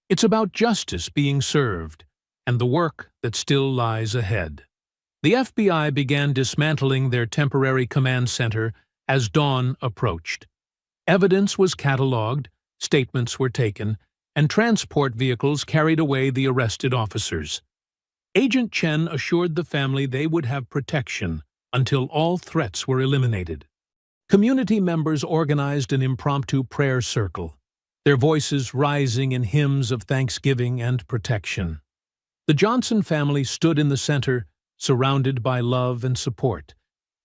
"It's about justice being served and the work that still lies ahead." The FBI began dismantling their temporary command center as dawn approached. Evidence was catalogued, statements were taken, and transport vehicles carried away the arrested officers. Agent Chen assured the family they would have protection until all threats were eliminated. Community members organized an impromptu prayer circle, their voices rising in hymns of thanksgiving and protection. The Johnson family stood in the center, surrounded by love and support,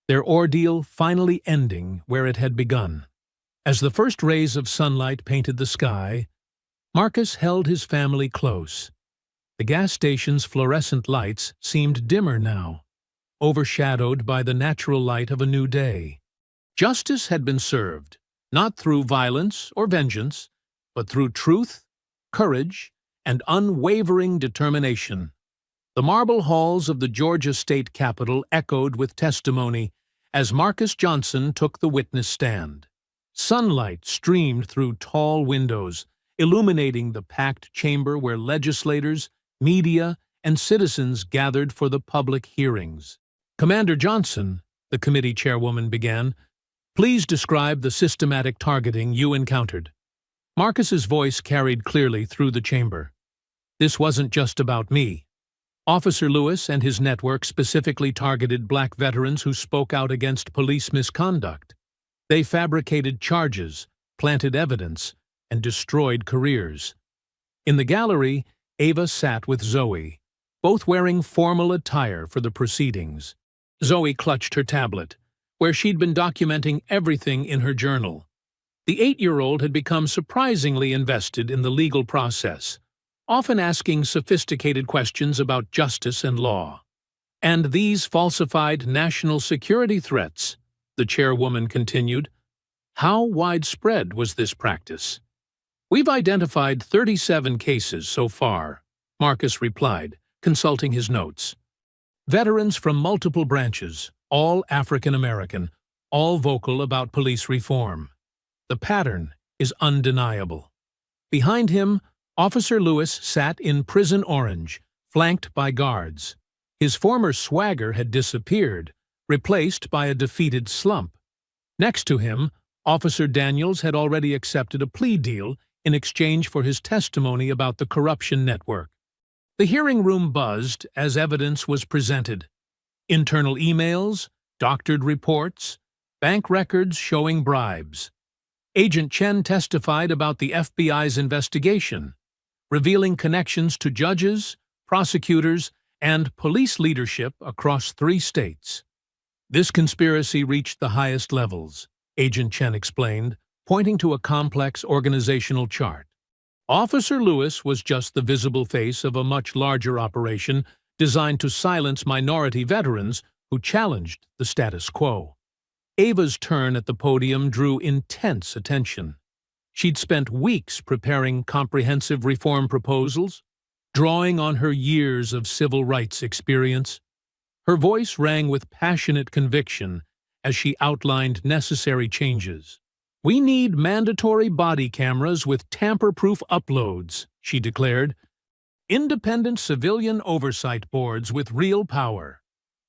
their ordeal finally ending where it had begun. As the first rays of sunlight painted the sky, Marcus held his family close. The gas station's fluorescent lights seemed dimmer now, overshadowed by the natural light of a new day. Justice had been served, not through violence or vengeance, but through truth, courage, and unwavering determination. The marble halls of the Georgia State Capitol echoed with testimony as Marcus Johnson took the witness stand. Sunlight streamed through tall windows, illuminating the packed chamber where legislators, media, and citizens gathered for the public hearings. "Commander Johnson," the committee chairwoman began, "please describe the systematic targeting you encountered." Marcus's voice carried clearly through the chamber. "This wasn't just about me. Officer Lewis and his network specifically targeted black veterans who spoke out against police misconduct. They fabricated charges, planted evidence, and destroyed careers." In the gallery, Ava sat with Zoe, both wearing formal attire for the proceedings. Zoe clutched her tablet, where she'd been documenting everything in her journal. The 8-year-old had become surprisingly invested in the legal process, often asking sophisticated questions about justice and law. And these falsified national security threats, the chairwoman continued. How widespread was this practice? We've identified 37 cases so far, Marcus replied, consulting his notes. Veterans from multiple branches, all African American, all vocal about police reform. The pattern is undeniable. Behind him, Officer Lewis sat in prison orange, flanked by guards. His former swagger had disappeared, replaced by a defeated slump. Next to him, Officer Daniels had already accepted a plea deal in exchange for his testimony about the corruption network. The hearing room buzzed as evidence was presented. Internal emails, doctored reports, bank records showing bribes. Agent Chen testified about the FBI's investigation, revealing connections to judges, prosecutors, and police leadership across 3 states. This conspiracy reached the highest levels, Agent Chen explained, pointing to a complex organizational chart. Officer Lewis was just the visible face of a much larger operation designed to silence minority veterans who challenged the status quo. Ava's turn at the podium drew intense attention. She'd spent weeks preparing comprehensive reform proposals, drawing on her years of civil rights experience. Her voice rang with passionate conviction as she outlined necessary changes. We need mandatory body cameras with tamper-proof uploads, she declared. Independent civilian oversight boards with real power.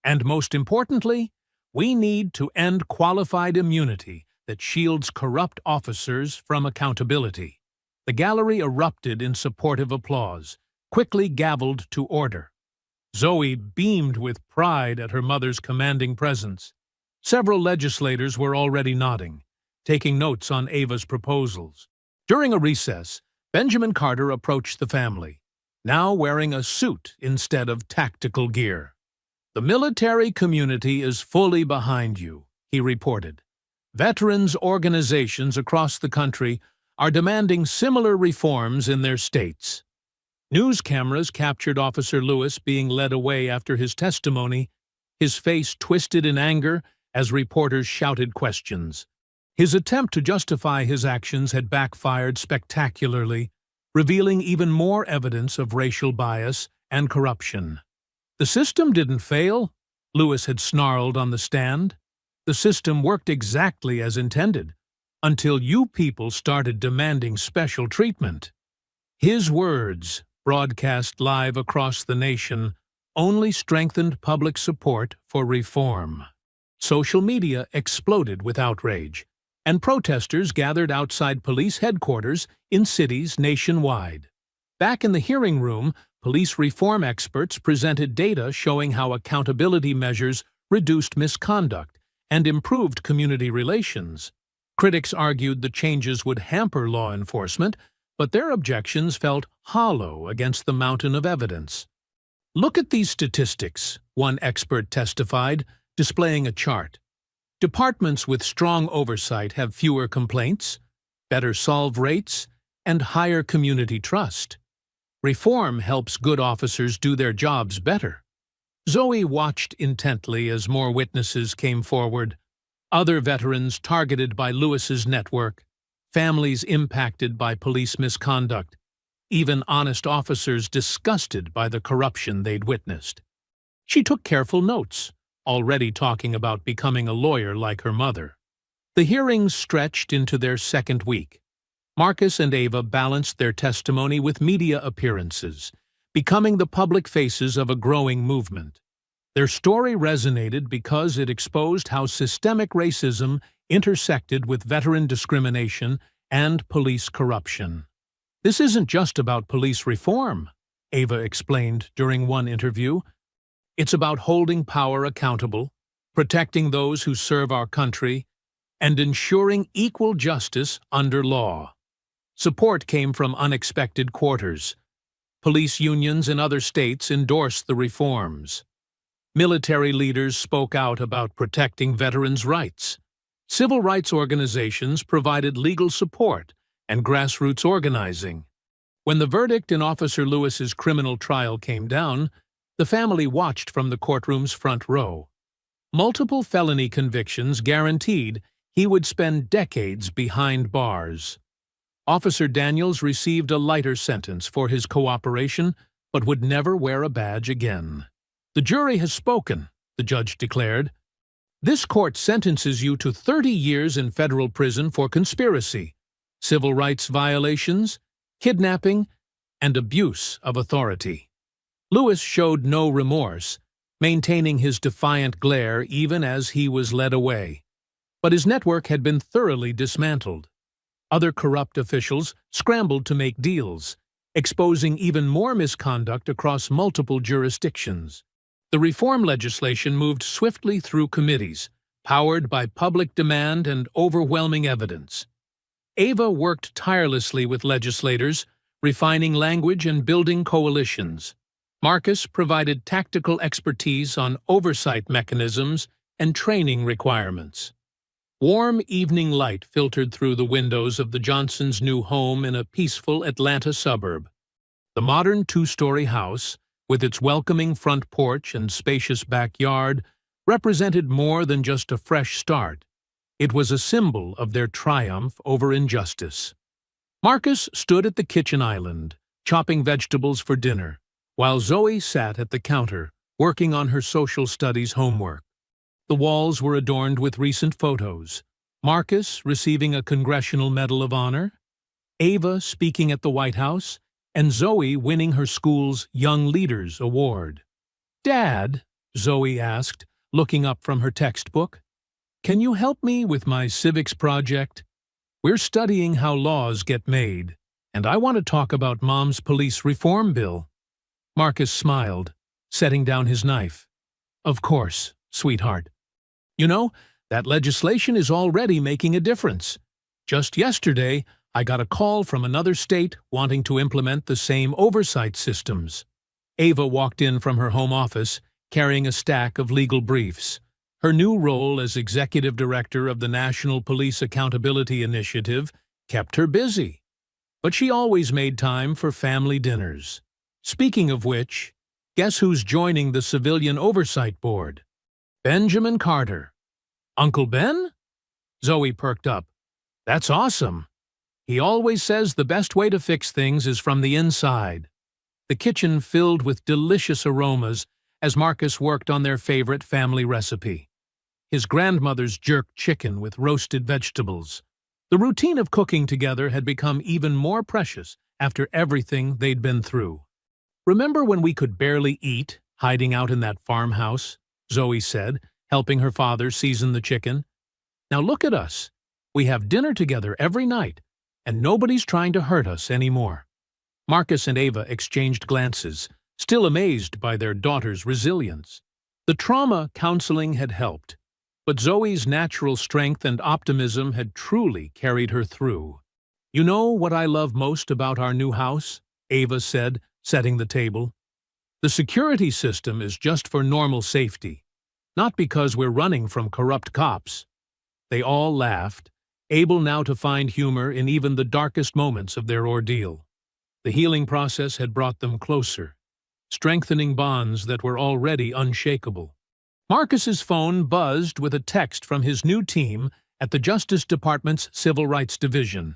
And most importantly, we need to end qualified immunity that shields corrupt officers from accountability. The gallery erupted in supportive applause, quickly gavelled to order. Zoe beamed with pride at her mother's commanding presence. Several legislators were already nodding, taking notes on Ava's proposals. During a recess, Benjamin Carter approached the family, now wearing a suit instead of tactical gear. The military community is fully behind you, he reported. Veterans organizations across the country are demanding similar reforms in their states. News cameras captured Officer Lewis being led away after his testimony, his face twisted in anger as reporters shouted questions. His attempt to justify his actions had backfired spectacularly, revealing even more evidence of racial bias and corruption. The system didn't fail, Lewis had snarled on the stand. The system worked exactly as intended, until you people started demanding special treatment. His words, broadcast live across the nation, only strengthened public support for reform. Social media exploded with outrage, and protesters gathered outside police headquarters in cities nationwide. Back in the hearing room, police reform experts presented data showing how accountability measures reduced misconduct and improved community relations. Critics argued the changes would hamper law enforcement, but their objections felt hollow against the mountain of evidence. Look at these statistics, one expert testified, displaying a chart. Departments with strong oversight have fewer complaints, better solve rates, and higher community trust. Reform helps good officers do their jobs better. Zoe watched intently as more witnesses came forward. Other veterans targeted by Lewis's network, families impacted by police misconduct, even honest officers disgusted by the corruption they'd witnessed. She took careful notes, already talking about becoming a lawyer like her mother. The hearings stretched into their second week. Marcus and Ava balanced their testimony with media appearances, becoming the public faces of a growing movement. Their story resonated because it exposed how systemic racism intersected with veteran discrimination and police corruption. This isn't just about police reform, Ava explained during one interview. It's about holding power accountable, protecting those who serve our country, and ensuring equal justice under law. Support came from unexpected quarters. Police unions in other states endorsed the reforms. Military leaders spoke out about protecting veterans' rights. Civil rights organizations provided legal support and grassroots organizing. When the verdict in Officer Lewis's criminal trial came down, the family watched from the courtroom's front row. Multiple felony convictions guaranteed he would spend decades behind bars. Officer Daniels received a lighter sentence for his cooperation, but would never wear a badge again. "The jury has spoken," the judge declared. "This court sentences you to 30 years in federal prison for conspiracy, civil rights violations, kidnapping, and abuse of authority." Lewis showed no remorse, maintaining his defiant glare even as he was led away. But his network had been thoroughly dismantled. Other corrupt officials scrambled to make deals, exposing even more misconduct across multiple jurisdictions. The reform legislation moved swiftly through committees, powered by public demand and overwhelming evidence. Ava worked tirelessly with legislators, refining language and building coalitions. Marcus provided tactical expertise on oversight mechanisms and training requirements. Warm evening light filtered through the windows of the Johnsons' new home in a peaceful Atlanta suburb. The modern two-story house, with its welcoming front porch and spacious backyard, represented more than just a fresh start. It was a symbol of their triumph over injustice. Marcus stood at the kitchen island, chopping vegetables for dinner, while Zoe sat at the counter, working on her social studies homework. The walls were adorned with recent photos: Marcus receiving a Congressional Medal of Honor, Ava speaking at the White House, and Zoe winning her school's Young Leaders Award. "Dad," Zoe asked, looking up from her textbook, "can you help me with my civics project? We're studying how laws get made, and I want to talk about Mom's police reform bill." Marcus smiled, setting down his knife. "Of course, sweetheart. You know, that legislation is already making a difference. Just yesterday, I got a call from another state wanting to implement the same oversight systems." Ava walked in from her home office, carrying a stack of legal briefs. Her new role as executive director of the National Police Accountability Initiative kept her busy. But she always made time for family dinners. Speaking of which, guess who's joining the Civilian Oversight Board? Benjamin Carter. "Uncle Ben?" Zoe perked up. "That's awesome. He always says the best way to fix things is from the inside." The kitchen filled with delicious aromas as Marcus worked on their favorite family recipe: his grandmother's jerk chicken with roasted vegetables. The routine of cooking together had become even more precious after everything they'd been through. "Remember when we could barely eat, hiding out in that farmhouse?" Zoe said, helping her father season the chicken. "Now look at us. We have dinner together every night, and nobody's trying to hurt us anymore." Marcus and Ava exchanged glances, still amazed by their daughter's resilience. The trauma counseling had helped, but Zoe's natural strength and optimism had truly carried her through. "You know what I love most about our new house?" Ava said, setting the table. "The security system is just for normal safety, not because we're running from corrupt cops." They all laughed, able now to find humor in even the darkest moments of their ordeal. The healing process had brought them closer, strengthening bonds that were already unshakable. Marcus's phone buzzed with a text from his new team at the Justice Department's Civil Rights Division.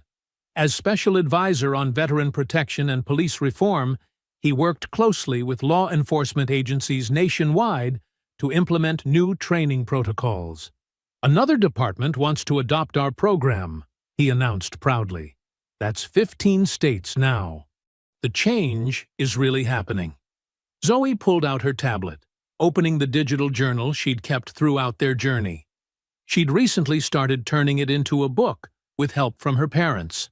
As Special Advisor on Veteran Protection and Police Reform, he worked closely with law enforcement agencies nationwide to implement new training protocols. "Another department wants to adopt our program," he announced proudly. "That's 15 states now. The change is really happening." Zoe pulled out her tablet, opening the digital journal she'd kept throughout their journey. She'd recently started turning it into a book with help from her parents.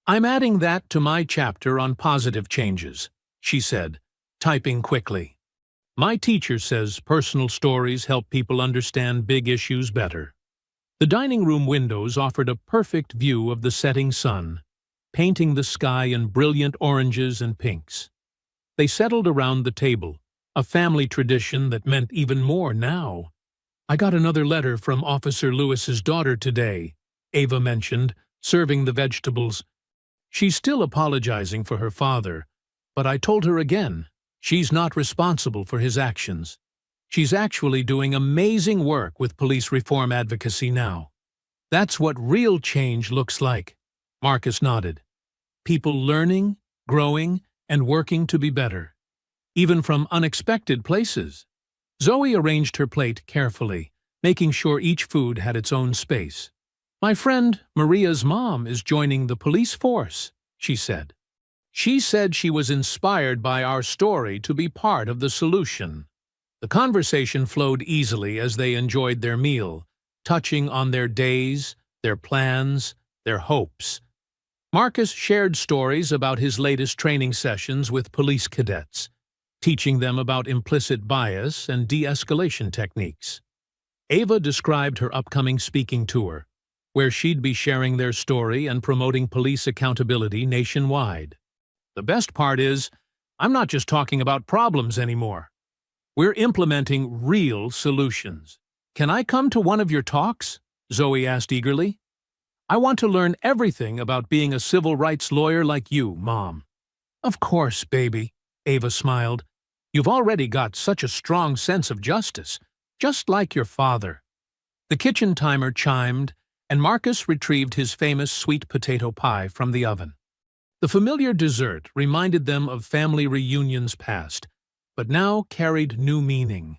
"I'm adding that to my chapter on positive changes," she said, typing quickly. "My teacher says personal stories help people understand big issues better." The dining room windows offered a perfect view of the setting sun, painting the sky in brilliant oranges and pinks. They settled around the table, a family tradition that meant even more now. I got another letter from Officer Lewis's daughter today, Ava mentioned, serving the vegetables. She's still apologizing for her father, but I told her again, she's not responsible for his actions. She's actually doing amazing work with police reform advocacy now. That's what real change looks like. Marcus nodded. People learning, growing, and working to be better. Even from unexpected places. Zoe arranged her plate carefully, making sure each food had its own space. My friend Maria's mom is joining the police force, she said. She said she was inspired by our story to be part of the solution. The conversation flowed easily as they enjoyed their meal, touching on their days, their plans, their hopes. Marcus shared stories about his latest training sessions with police cadets, teaching them about implicit bias and de-escalation techniques. Ava described her upcoming speaking tour, where she'd be sharing their story and promoting police accountability nationwide. The best part is, I'm not just talking about problems anymore. We're implementing real solutions. Can I come to one of your talks? Zoe asked eagerly. I want to learn everything about being a civil rights lawyer like you, Mom. Of course, baby, Ava smiled. You've already got such a strong sense of justice, just like your father. The kitchen timer chimed, and Marcus retrieved his famous sweet potato pie from the oven. The familiar dessert reminded them of family reunions past, but now carried new meaning,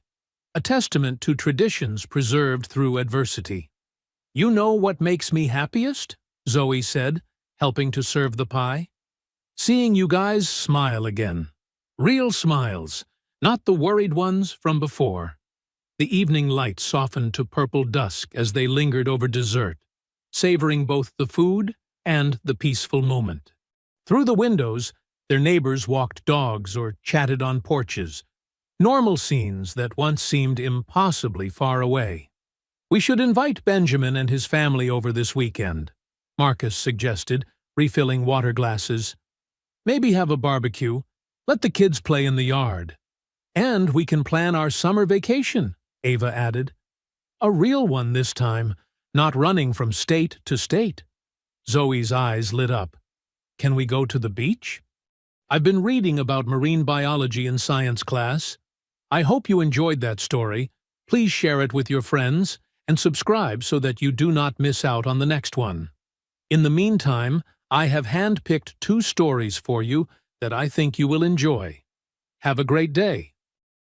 a testament to traditions preserved through adversity. You know what makes me happiest? Zoe said, helping to serve the pie. Seeing you guys smile again. Real smiles, not the worried ones from before. The evening light softened to purple dusk as they lingered over dessert, savoring both the food and the peaceful moment. Through the windows, their neighbors walked dogs or chatted on porches, normal scenes that once seemed impossibly far away. We should invite Benjamin and his family over this weekend, Marcus suggested, refilling water glasses. Maybe have a barbecue, let the kids play in the yard. And we can plan our summer vacation, Ava added. A real one this time, not running from state to state. Zoe's eyes lit up. Can we go to the beach? I've been reading about marine biology in science class. I hope you enjoyed that story. Please share it with your friends and subscribe so that you do not miss out on the next one. In the meantime, I have handpicked 2 stories for you that I think you will enjoy. Have a great day.